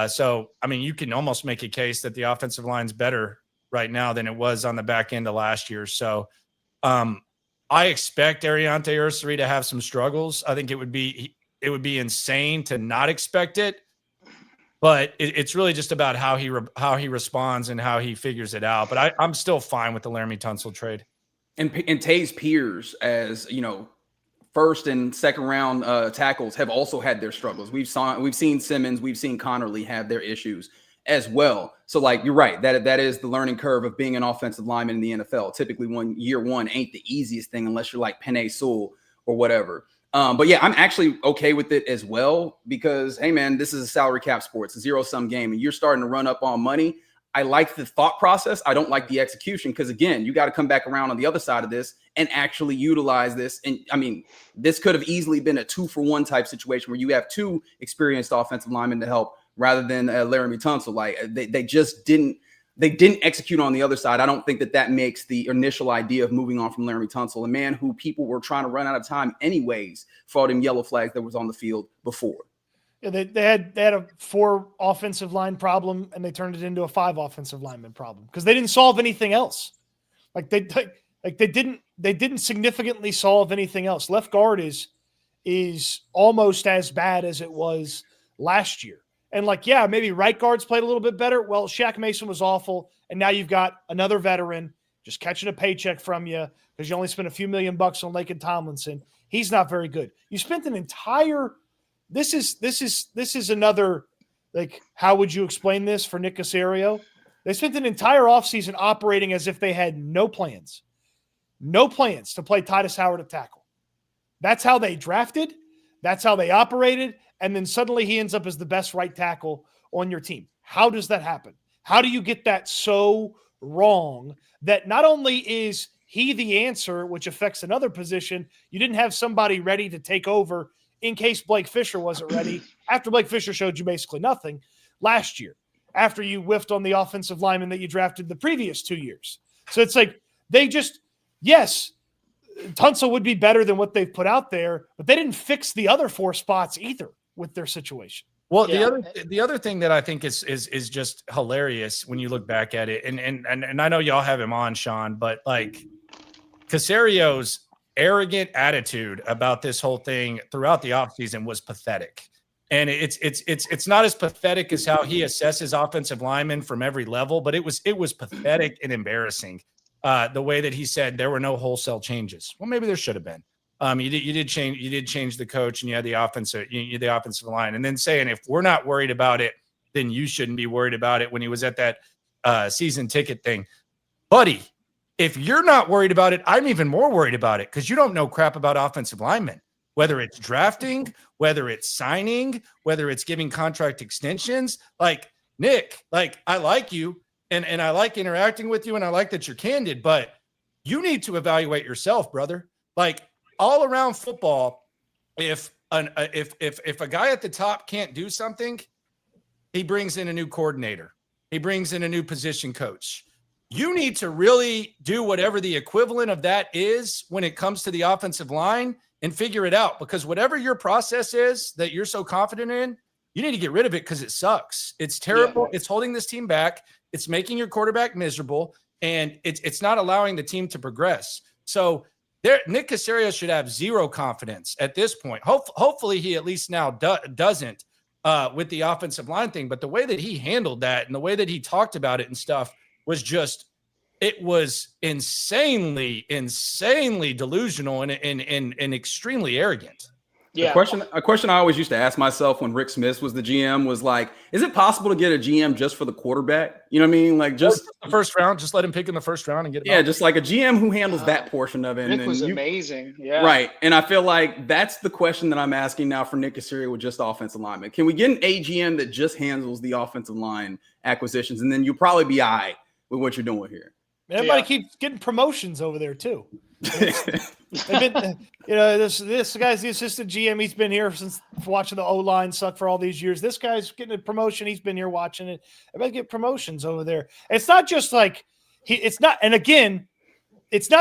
So, I mean, you can almost make a case that the offensive line's better right now than it was on the back end of last year. So I expect Ariante Ursary to have some struggles. I think it would be insane to not expect it. But it's really just about how he responds and how he figures it out. But I'm still fine with the Laramie Tunsil trade. And Tay's peers, as first and second round tackles, have also had their struggles. We've seen Simmons, we've seen Connerly have their issues as well. So, like, you're right, that is the learning curve of being an offensive lineman in the NFL. Typically, year one ain't the easiest thing unless you're like Penei Sewell or whatever. But yeah, I'm actually okay with it as well because, hey, man, this is a salary cap sport. It's a zero-sum game, and you're starting to run up on money. I like the thought process. I don't like the execution because, again, you got to come back around on the other side of this and actually utilize this. And, I mean, this could have easily been a 2-for-1 type situation where you have two experienced offensive linemen to help rather than Laramie Tunsil. Like, they just didn't execute on the other side. I don't think that makes the initial idea of moving on from Laramie Tunsil, a man who people were trying to run out of time anyways for all them yellow flags that was on the field before. Yeah, they had a 4 offensive line problem and they turned it into a 5 offensive lineman problem because they didn't solve anything else. They didn't significantly solve anything else. Left guard is almost as bad as it was last year. And maybe right guards played a little bit better. Well, Shaq Mason was awful. And now you've got another veteran just catching a paycheck from you because you only spent a few $1 million on Laken Tomlinson. He's not very good. You spent an entire, this is another, how would you explain this for Nick Caserio? They spent an entire offseason operating as if they had no plans to play Titus Howard at tackle. That's how they drafted. That's how they operated. And then suddenly he ends up as the best right tackle on your team. How does that happen? How do you get that so wrong that not only is he the answer, which affects another position, you didn't have somebody ready to take over in case Blake Fisher wasn't ready after Blake Fisher showed you basically nothing last year, after you whiffed on the offensive lineman that you drafted the previous 2 years. So it's like yes, Tunsil would be better than what they've put out there, but they didn't fix the other 4 spots either with their situation. Well, yeah. the other thing that I think is just hilarious when you look back at it, and I know y'all have him on, Sean, but Casario's arrogant attitude about this whole thing throughout the offseason was pathetic. And it's not as pathetic as how he assesses offensive linemen from every level, but it was pathetic and embarrassing. The way that he said there were no wholesale changes. Well, maybe there should have been. You did change the coach, and you had the offensive line, and then saying if we're not worried about it, then you shouldn't be worried about it. When he was at that season ticket thing, buddy, if you're not worried about it, I'm even more worried about it because you don't know crap about offensive linemen. whether it's drafting, whether it's signing, whether it's giving contract extensions. Like, Nick, like, I like you and I like interacting with you and I like that you're candid, but you need to evaluate yourself, brother. Like, all around football, if a guy at the top can't do something, he brings in a new coordinator. He brings in a new position coach. You need to really do whatever the equivalent of that is when it comes to the offensive line and figure it out, because whatever your process is that you're so confident in, you need to get rid of it because it sucks. It's terrible. Yeah. It's holding this team back. It's making your quarterback miserable, and it's not allowing the team to progress. So Nick Caserio should have zero confidence at this point. Hopefully he at least now doesn't with the offensive line thing. But the way that he handled that and the way that he talked about it and stuff was just, it was insanely delusional and extremely arrogant. Yeah. A question I always used to ask myself when Rick Smith was the GM was like, is it possible to get a GM just for the quarterback? You know what I mean? Like, just the first round, just let him pick in the first round and get him out. Just like a GM who handles that portion of it. Rick was amazing. Yeah. Right. And I feel like that's the question that I'm asking now for Nick Caserio with just offensive linemen. Can we get an AGM that just handles the offensive line acquisitions? And then you'll probably be all right with what you're doing here. Everybody keeps getting promotions over there too. They've been, this guy's the assistant GM. He's been here since watching the O-line suck for all these years. This guy's getting a promotion. He's been here watching it. Everybody get promotions over there. It's not just like it's not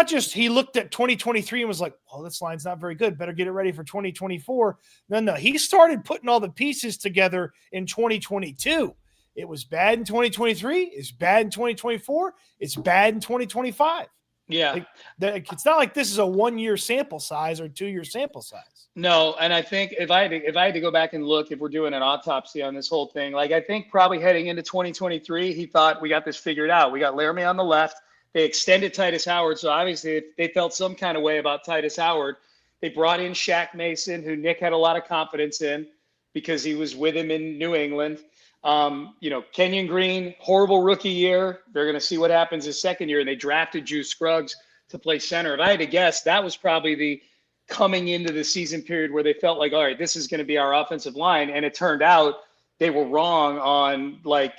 just he looked at 2023 and was like, well, this line's not very good. Better get it ready for 2024. No. He started putting all the pieces together in 2022. It was bad in 2023. It's bad in 2024. It's bad in 2025. Yeah. It's not like this is a 1-year sample size or 2-year sample size. No. And I think if I had to go back and look, if we're doing an autopsy on this whole thing, like, I think probably heading into 2023, he thought we got this figured out. We got Laramie on the left. They extended Titus Howard. So obviously they felt some kind of way about Titus Howard. They brought in Shaq Mason, who Nick had a lot of confidence in because he was with him in New England. Kenyon Green, horrible rookie year. They're going to see what happens his second year. And they drafted Juice Scruggs to play center. If I had to guess, that was probably the coming into the season period where they felt like, all right, this is going to be our offensive line. And it turned out they were wrong on 80%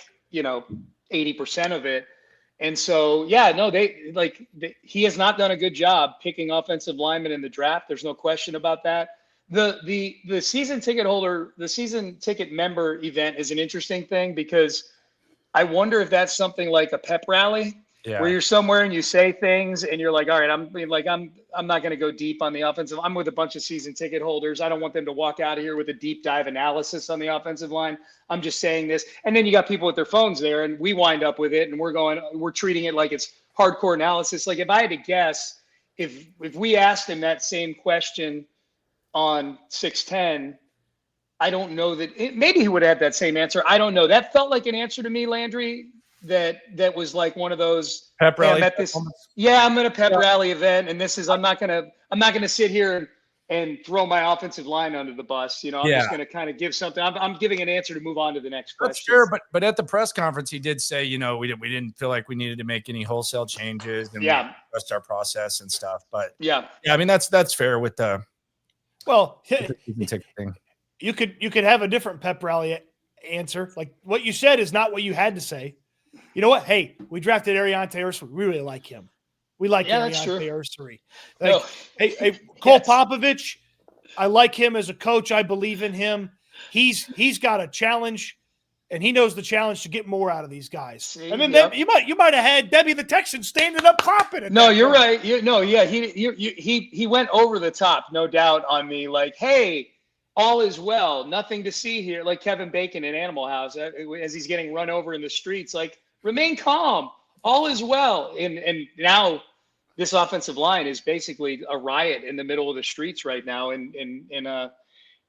of it. And so, he has not done a good job picking offensive linemen in the draft. There's no question about that. The season ticket holder, the season ticket member event is an interesting thing because I wonder if that's something like a pep rally where you're somewhere and you say things and you're like, all right, I'm not going to go deep on the offensive. I'm with a bunch of season ticket holders. I don't want them to walk out of here with a deep dive analysis on the offensive line. I'm just saying this. And then you got people with their phones there and we wind up with it and we're treating it like it's hardcore analysis. Like, if I had to guess, if we asked him that same question on 610, I don't know that maybe he would have that same answer. I don't know. That felt like an answer to me, Landry, that was like one of those pep rally. I'm at a pep rally event, and this is I'm not gonna sit here and throw my offensive line under the bus. I'm just gonna kind of give something. I'm giving an answer to move on to the next question. That's fair, but at the press conference he did say, we didn't feel like we needed to make any wholesale changes and we trust our process and stuff. But I mean that's fair with the you could have a different pep rally answer. Like, what you said is not what you had to say. You know what? Hey, we drafted Ariante Ursary. We really like him. We like Ariante Ursary. Hey, Cole Popovich, I like him as a coach. I believe in him. He's got a challenge, and he knows the challenge to get more out of these guys. I mean, you might have had Debbie the Texan standing up clapping. No, you're right. He went over the top, no doubt, on me. Like, hey, all is well, nothing to see here. Like Kevin Bacon in Animal House, as he's getting run over in the streets. Like, remain calm, all is well. And now this offensive line is basically a riot in the middle of the streets right now in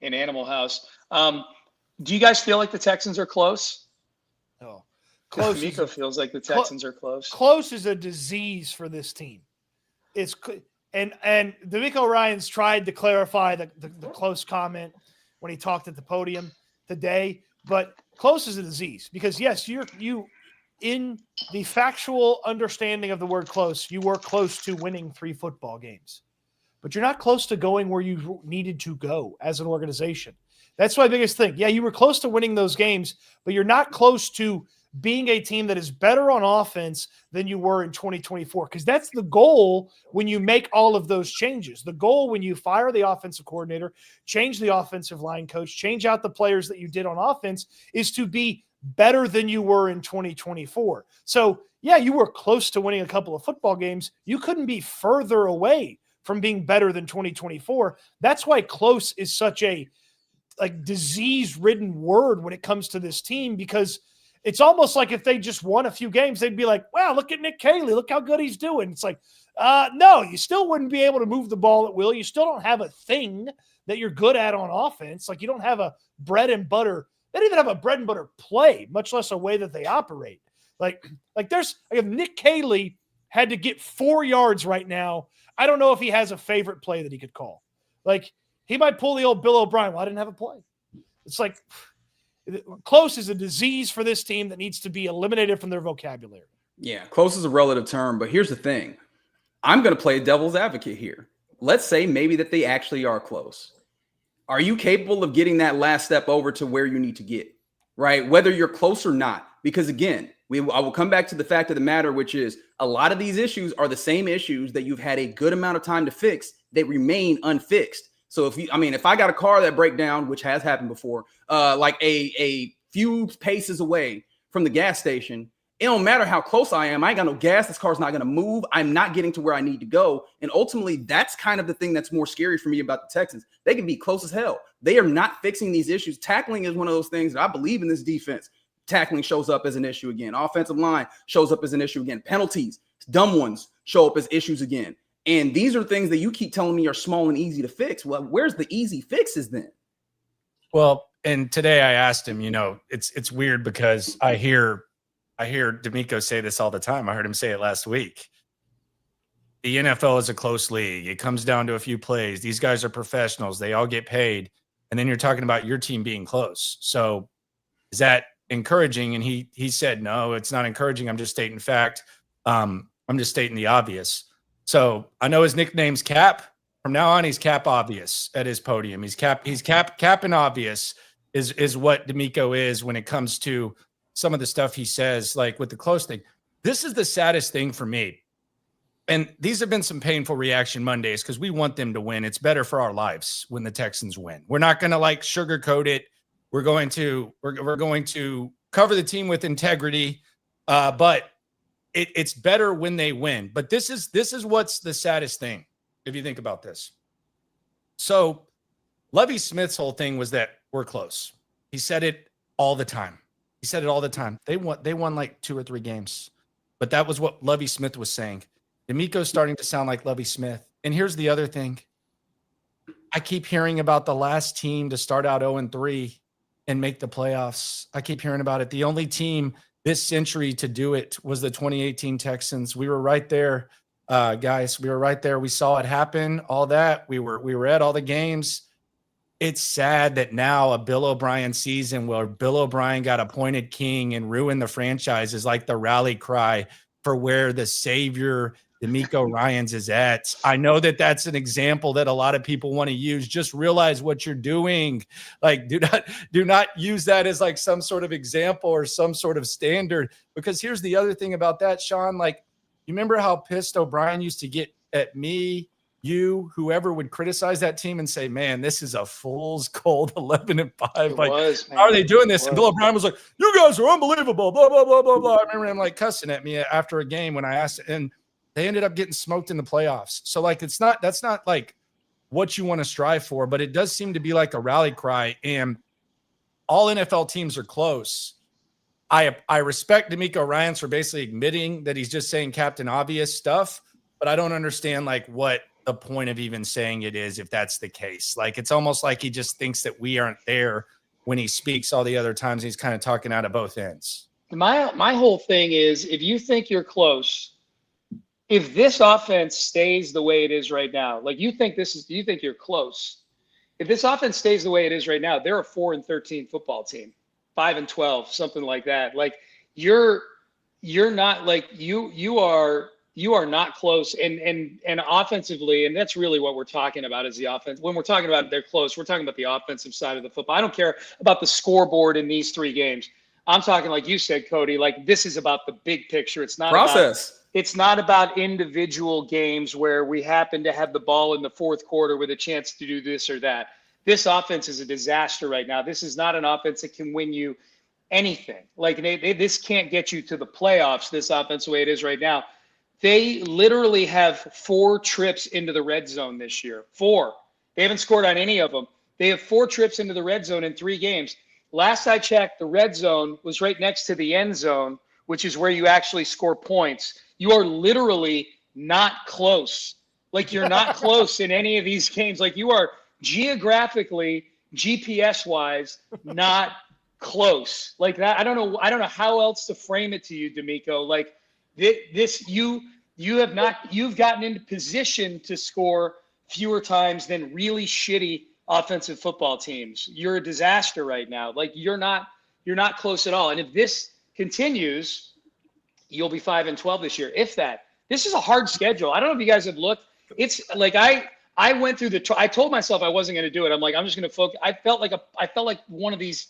Animal House. Do you guys feel like the Texans are close? No. Close. Miko feels like the Texans are close. Close is a disease for this team. And D'Amico Ryans tried to clarify the close comment when he talked at the podium today, but close is a disease because yes, you in the factual understanding of the word close, you were close to winning 3 football games. but you're not close to going where you needed to go as an organization. That's my biggest thing. Yeah, you were close to winning those games, but you're not close to being a team that is better on offense than you were in 2024, because that's the goal when you make all of those changes. The goal when you fire the offensive coordinator, change the offensive line coach, change out the players that you did on offense, is to be better than you were in 2024. So, yeah, you were close to winning a couple of football games. You couldn't be further away from being better than 2024. That's why close is such a disease-ridden word when it comes to this team, because it's almost like if they just won a few games, they'd be like, wow, look at Nick Caley. Look how good he's doing. It's like, no, you still wouldn't be able to move the ball at will. You still don't have a thing that you're good at on offense. Like, you don't have a bread and butter. They don't even have a bread and butter play, much less a way that they operate. Like if Nick Caley had to get 4 yards right now, I don't know if he has a favorite play that he could call. Like, he might pull the old Bill O'Brien. Well, I didn't have a play. It's like, close is a disease for this team that needs to be eliminated from their vocabulary. Yeah, close is a relative term, but here's the thing. I'm going to play devil's advocate here. Let's say maybe that they actually are close. Are you capable of getting that last step over to where you need to get, right? Whether you're close or not. Because again, I will come back to the fact of the matter, which is a lot of these issues are the same issues that you've had a good amount of time to fix that remain unfixed. So if I got a car that break down, which has happened before, like a few paces away from the gas station, it don't matter how close I am. I ain't got no gas. This car's not going to move. I'm not getting to where I need to go. And ultimately, that's kind of the thing that's more scary for me about the Texans. They can be close as hell. They are not fixing these issues. Tackling is one of those things that I believe in this defense. Tackling shows up as an issue again. Offensive line shows up as an issue again. Penalties, dumb ones, show up as issues again. And these are things that you keep telling me are small and easy to fix. Well, where's the easy fixes then? Well, and today I asked him, it's weird because I hear D'Amico say this all the time. I heard him say it last week. The NFL is a close league. It comes down to a few plays. These guys are professionals. They all get paid. And then you're talking about your team being close. So is that encouraging? And he said, no, it's not encouraging. I'm just stating fact. I'm just stating the obvious. So I know his nickname's Cap. From now on, he's Cap Obvious at his podium. He's Captain Obvious is what D'Amico is when it comes to some of the stuff he says, like with the close thing. This is the saddest thing for me. And these have been some painful reaction Mondays because we want them to win. It's better for our lives when the Texans win. We're not going to sugarcoat it. We're going to cover the team with integrity, but it's better when they win. But this is what's the saddest thing if you think about this. So Lovie Smith's whole thing was that we're close. He said it all the time. They won like 2 or 3 games, but that was what Lovie Smith was saying. D'Amico's starting to sound like Lovie Smith. And here's the other thing. I keep hearing about the last team to start out 0-3 and make the playoffs. I keep hearing about it. The only team this century to do it was the 2018 Texans. We were right there, guys. We were right there. We saw it happen, all that. We were at all the games. It's sad that now a Bill O'Brien season where Bill O'Brien got appointed king and ruined the franchise is like the rally cry for where the savior D'Amico Ryans is at. I know that that's an example that a lot of people want to use. Just realize what you're doing. Like, do not use that as like some sort of example or some sort of standard. Because here's the other thing about that, Sean. Like, you remember how pissed O'Brien used to get at me, you, whoever would criticize that team and say, man, this is a fool's gold 11-5. How are they doing this? And Bill O'Brien was like, you guys are unbelievable, blah, blah, blah, blah, blah. I remember him like cussing at me after a game when I asked it. And they ended up getting smoked in the playoffs. So like, that's not like what you want to strive for, but it does seem to be like a rally cry, and all NFL teams are close. I respect D'Amico Ryans for basically admitting that he's just saying Captain Obvious stuff, but I don't understand like what the point of even saying it is if that's the case. Like, it's almost like he just thinks that we aren't there when he speaks. All the other times he's kind of talking out of both ends. My whole thing is, if you think you're close, if this offense stays the way it is right now, like you think you're close. If this offense stays the way it is right now, they're a 4-13 football team, 5-12, something like that. Like you're not like you are you are not close. And offensively, and that's really what we're talking about is the offense. When we're talking about they're close, we're talking about the offensive side of the football. I don't care about the scoreboard in these 3 games. I'm talking, like you said, Cody, like this is about the big picture. It's not Process. It's not about individual games where we happen to have the ball in the 4th quarter with a chance to do this or that. This offense is a disaster right now. This is not an offense that can win you anything. Like this can't get you to the playoffs, this offense, the way it is right now. They literally have 4 trips into the red zone this year. 4. They haven't scored on any of them. They have 4 trips into the red zone in 3 games. Last I checked, the red zone was right next to the end zone, which is where you actually score points. You are literally not close. Like you're not close in any of these games. Like you are geographically, GPS-wise, not close. Like that. I don't know how else to frame it to you, D'Amico. Like this, you've gotten into position to score fewer times than really shitty offensive football teams. You're a disaster right now. Like you're not close at all. And if this continues, you'll be 5-12 this year. If that, this is a hard schedule. I don't know if you guys have looked. It's like I went through I told myself I wasn't going to do it. I'm like, I'm just going to focus. I felt like one of these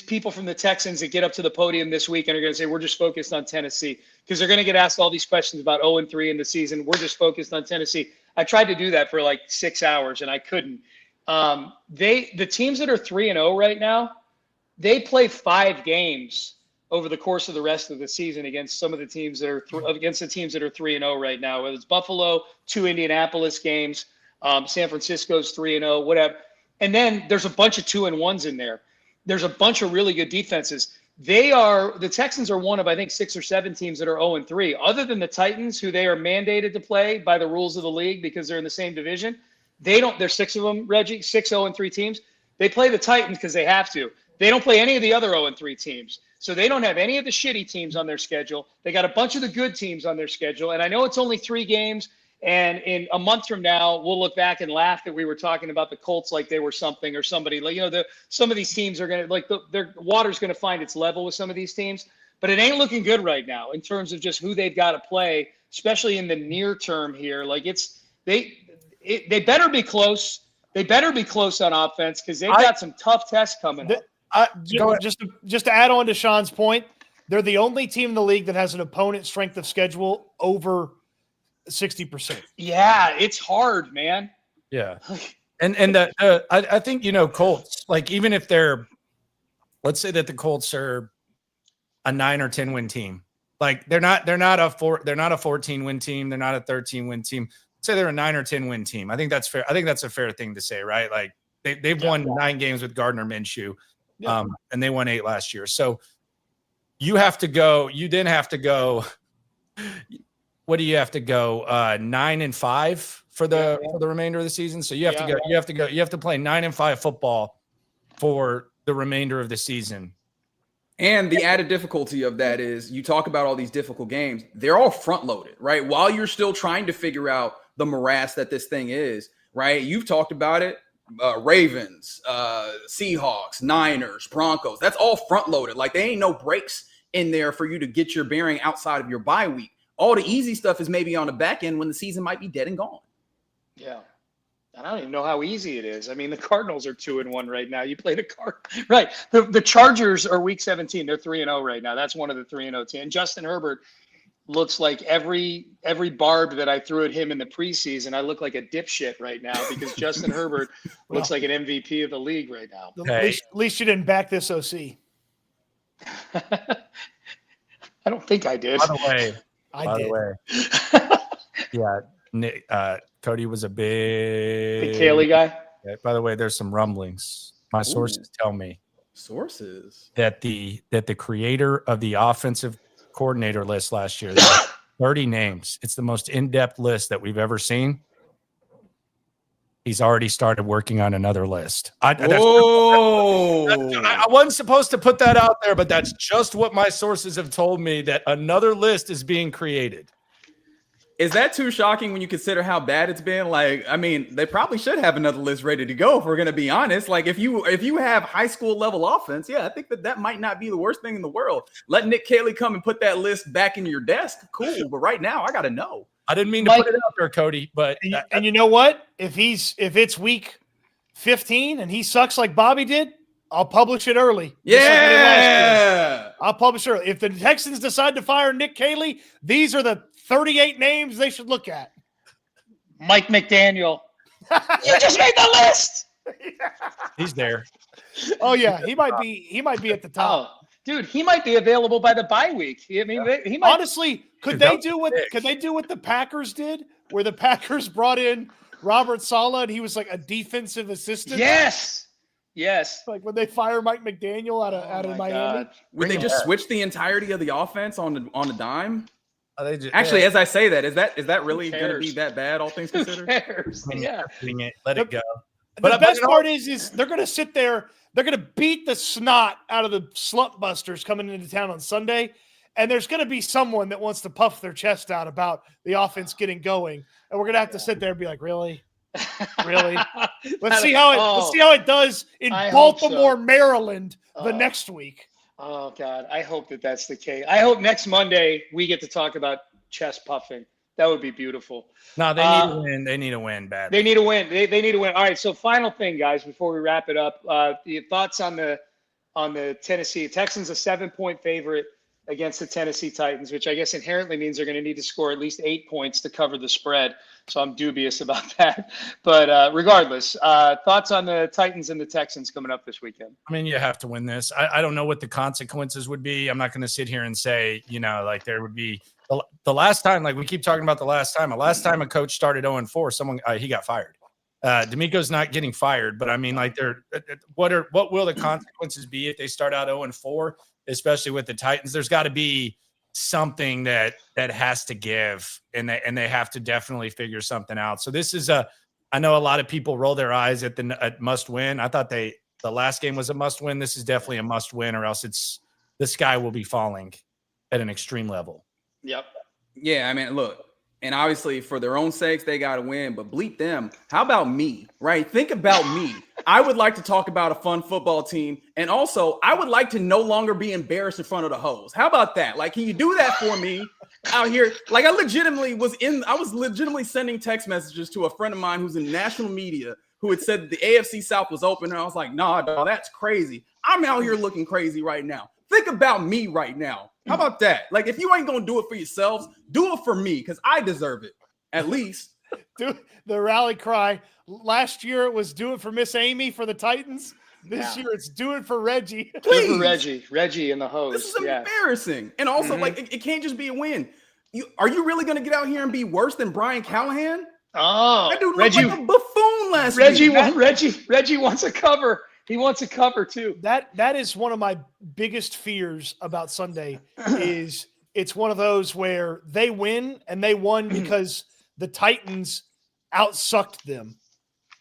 people from the Texans that get up to the podium this week and are going to say, we're just focused on Tennessee, because they're going to get asked all these questions about 0-3 in the season. We're just focused on Tennessee. I tried to do that for like 6 hours and I couldn't. The teams that are 3-0 right now, they play 5 games over the course of the rest of the season against some of the teams that are against the teams that are 3-0 right now. Whether it's Buffalo, 2 Indianapolis games, San Francisco's 3-0, whatever. And then there's a bunch of 2-1s in there. There's a bunch of really good defenses. The Texans are one of, I think, 6 or 7 teams that are 0-3. Other than the Titans, who they are mandated to play by the rules of the league because they're in the same division, there's 6 of them, Reggie, 6 0-3 teams. They play the Titans because they have to. They don't play any of the other 0-3 teams. So they don't have any of the shitty teams on their schedule. They got a bunch of the good teams on their schedule. And I know it's only 3 games. And in a month from now, we'll look back and laugh that we were talking about the Colts like they were something or somebody. Like, some of these teams are going to, their water's going to find its level with some of these teams. But it ain't looking good right now in terms of just who they've got to play, especially in the near term here. Like they better be close. They better be close on offense because they've got some tough tests coming up. Just to add on to Sean's point, they're the only team in the league that has an opponent strength of schedule over 60%. Yeah, it's hard, man. Yeah. And I think, Colts, like even if let's say that the Colts are a 9 or 10 win team, like they're not a 14 win team. They're not a 13 win team. Say they're a 9 or 10 win team. I think that's fair. I think that's a fair thing to say, right? Like they've won 9 games with Gardner Minshew, and they won 8 last year. So you then have to go. What do you have to go? 9-5 for the remainder of the season. So you have to play 9-5 football for the remainder of the season. And the added difficulty of that is you talk about all these difficult games. They're all front loaded, right? While you're still trying to figure out the morass that this thing is, right? You've talked about it. Ravens, Seahawks, Niners, Broncos. That's all front loaded. Like there ain't no breaks in there for you to get your bearing outside of your bye week. All the easy stuff is maybe on the back end when the season might be dead and gone. Yeah. I don't even know how easy it is. I mean, the Cardinals are 2-1 right now. You play the right. The Chargers are week 17. They're 3-0 right now. That's one of the 3-0 teams. And Justin Herbert looks like every barb that I threw at him in the preseason, I look like a dipshit right now because Justin Herbert looks like an MVP of the league right now. At least you didn't back this OC. I don't think I did. By the way. Yeah, Cody was a big Caley guy. Yeah, by the way, there's some rumblings. My sources tell me that the creator of the offensive coordinator list last year, 30 names. It's the most in-depth list that we've ever seen. He's already started working on another list. I wasn't supposed to put that out there, but that's just what my sources have told me, that another list is being created. Is that too shocking when you consider how bad it's been? Like, I mean, they probably should have another list ready to go if we're going to be honest. Like, if you have high school level offense, yeah, I think that might not be the worst thing in the world. Let Nick Caley come and put that list back in your desk. Cool. But right now, I got to know. I didn't mean to put it out there, Cody, but and you know what? If it's week 15 and he sucks like Bobby did, I'll publish it early. Yeah. I'll publish it early. If the Texans decide to fire Nick Caley, these are the 38 names they should look at. Mike McDaniel. You just made the list. he's there. Oh yeah, he might be at the top. Oh, dude, he might be available by the bye week. I mean, he might. Honestly, could they do what the Packers did, where the Packers brought in Robert Saleh and he was like a defensive assistant? Yes. Like when they fire Mike McDaniel out of Miami. God. Would they just switch the entirety of the offense on the dime? Actually, as I say that, is that really going to be that bad, all things considered? Who cares? Yeah. Let it go. But the best part is they're going to sit there. They're going to beat the snot out of the slump busters coming into town on Sunday. And there's going to be someone that wants to puff their chest out about the offense getting going. And we're going to have to sit there and be like, really? Really? Let's see how it does in Baltimore, Maryland next week. Oh God, I hope that's the case. I hope next Monday we get to talk about chest puffing. That would be beautiful. No, they need to win. They need to win badly. They need to win. They need to win. All right. So final thing, guys, before we wrap it up, your thoughts on the Tennessee Texans, a 7-point favorite against the Tennessee Titans, which I guess inherently means they're going to need to score at least 8 points to cover the spread. So I'm dubious about that. But regardless, thoughts on the Titans and the Texans coming up this weekend? I mean, you have to win this. I don't know what the consequences would be. I'm not going to sit here and say, like there would be the last time, like we keep talking about the last time a coach started 0-4, someone he got fired. D'Amico's not getting fired, but I mean, like what will the consequences be if they start out 0-4, especially with the Titans? There's got to be something that has to give, and they have to definitely figure something out. So this is I know a lot of people roll their eyes at must win. I thought the last game was a must win. This is definitely a must win, or else the sky will be falling at an extreme level. Yep. Yeah, I mean, look, and obviously for their own sakes, they got to win, but bleep them. How about me, right? Think about me. I would like to talk about a fun football team. And also, I would like to no longer be embarrassed in front of the hoes. How about that? Like, can you do that for me out here? Like, I was legitimately sending text messages to a friend of mine who's in national media who had said the AFC South was open. And I was like, nah, dog, that's crazy. I'm out here looking crazy right now. Think about me right now. How about that? Like, if you ain't going to do it for yourselves, do it for me, because I deserve it, at least. Do the rally cry. Last year it was do it for Miss Amy for the Titans. This year it's do it for Reggie. Please. Do it for Reggie and the host. This is embarrassing. And also, like, it can't just be a win. Are you really going to get out here and be worse than Brian Callahan? Oh, that dude looked like a buffoon last week. Reggie wants a cover. He wants a cover too. That is one of my biggest fears about Sunday. Is it's one of those where they win and they won because the Titans outsucked them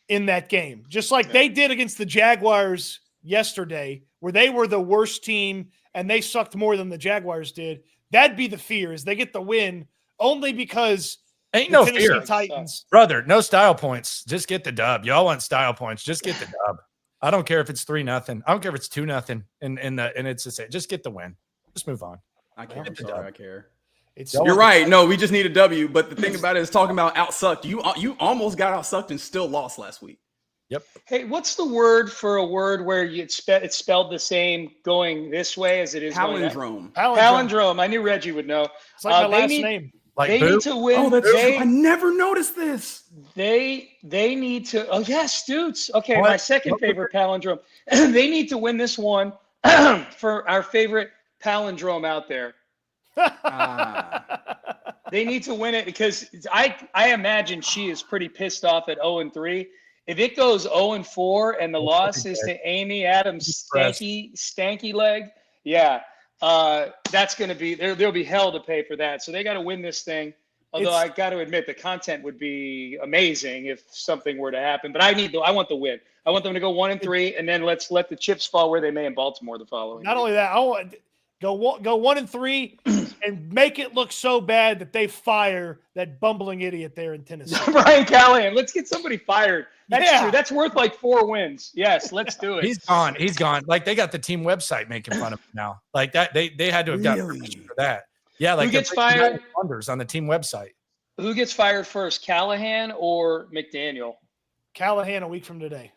in that game, just like they did against the Jaguars yesterday, where they were the worst team and they sucked more than the Jaguars did. That'd be the fear, is they get the win only because ain't no Tennessee fear, Titans, brother. No style points. Just get the dub. Y'all want style points? Just get the dub. I don't care if it's 3-0. I don't care if it's 2-0. And it's the same. Just get the win. Just move on. I care. I'm sorry, I care. You're right. No, we just need a W. But the thing about it is talking about outsucked. You almost got outsucked and still lost last week. Yep. Hey, what's the word for a word where it's spelled the same going this way as it is palindrome? Palindrome. I knew Reggie would know. It's like my last name. Like they need to win. Oh, that's true. I never noticed this. They need to. Oh yes, dudes. Okay, my second favorite palindrome. They need to win this one for our favorite palindrome out there. They need to win it because I imagine she is pretty pissed off at 0-3. If it goes 0-4 and the loss is to Amy Adams' stanky leg, that's going to be there'll be hell to pay for that. So they got to win this thing. Although I got to admit the content would be amazing if something were to happen. But I want the win. I want them to go 1-3, and then let's let the chips fall where they may in Baltimore the following. Not only that, Go 1-3 and make it look so bad that they fire that bumbling idiot there in Tennessee. Brian Callahan. Let's get somebody fired. That's Yeah. true. That's worth like 4 wins. Yes, let's do it. He's gone. He's gone. Like they got the team website making fun of him now. Like that, they had to have gotten permission for that. Yeah, like Who gets they're breaking fired? Wonders on the team website. Who gets fired first, Callahan or McDaniel? Callahan a week from today.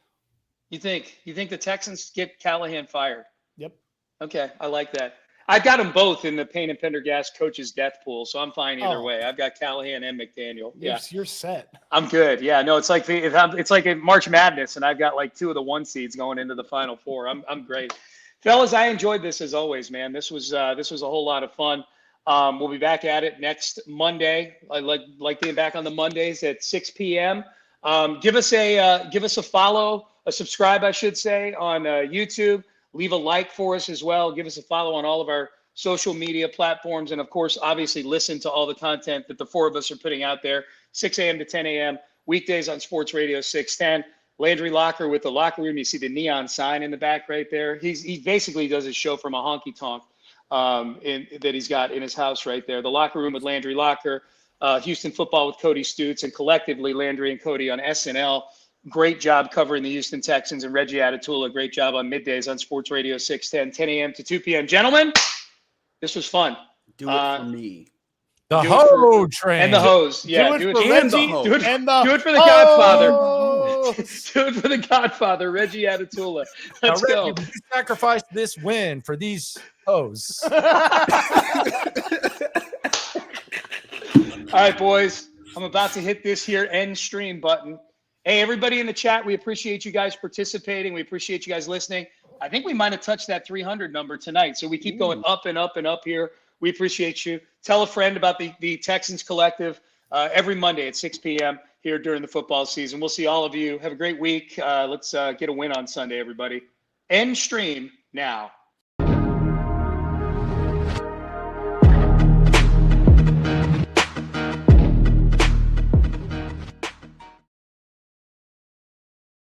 You think the Texans get Callahan fired? Yep. Okay, I like that. I've got them both in the Payne and Pendergast coaches death pool, so I'm fine either way. I've got Callahan and McDaniel. Yeah, You're set. I'm good. Yeah, no, it's like a March Madness, and I've got like 2 of the 1 seeds going into the Final Four. I'm great, fellas. I enjoyed this as always, man. This was a whole lot of fun. We'll be back at it next Monday. I like being back on the Mondays at 6 p.m. Give us a follow, a subscribe, I should say, on YouTube. Leave a like for us as well. Give us a follow on all of our social media platforms. And, of course, obviously listen to all the content that the 4 of us are putting out there, 6 a.m. to 10 a.m., weekdays on Sports Radio 610. Landry Locker with the locker room. You see the neon sign in the back right there. He basically does his show from a honky-tonk that he's got in his house right there. The Locker Room with Landry Locker, Houston Football with Cody Stutes, and collectively Landry and Cody on SNL. Great job covering the Houston Texans, and Reggie Atatula. Great job on middays on Sports Radio 610, 10 a.m. to 2 p.m. Gentlemen, this was fun. Do it for me. The hoe train. And the hose. Yeah, do it for Reggie. Do it for the Godfather. Do it for the Godfather, Reggie Atatula. Let's now, go. Reggie, would you sacrifice this win for these hoes? All right, boys. I'm about to hit this here end stream button. Hey, everybody in the chat, we appreciate you guys participating. We appreciate you guys listening. I think we might have touched that 300 number tonight. So we keep going up and up and up here. We appreciate you. Tell a friend about the Texans Collective every Monday at 6 p.m. here during the football season. We'll see all of you. Have a great week. Let's get a win on Sunday, everybody. End stream now.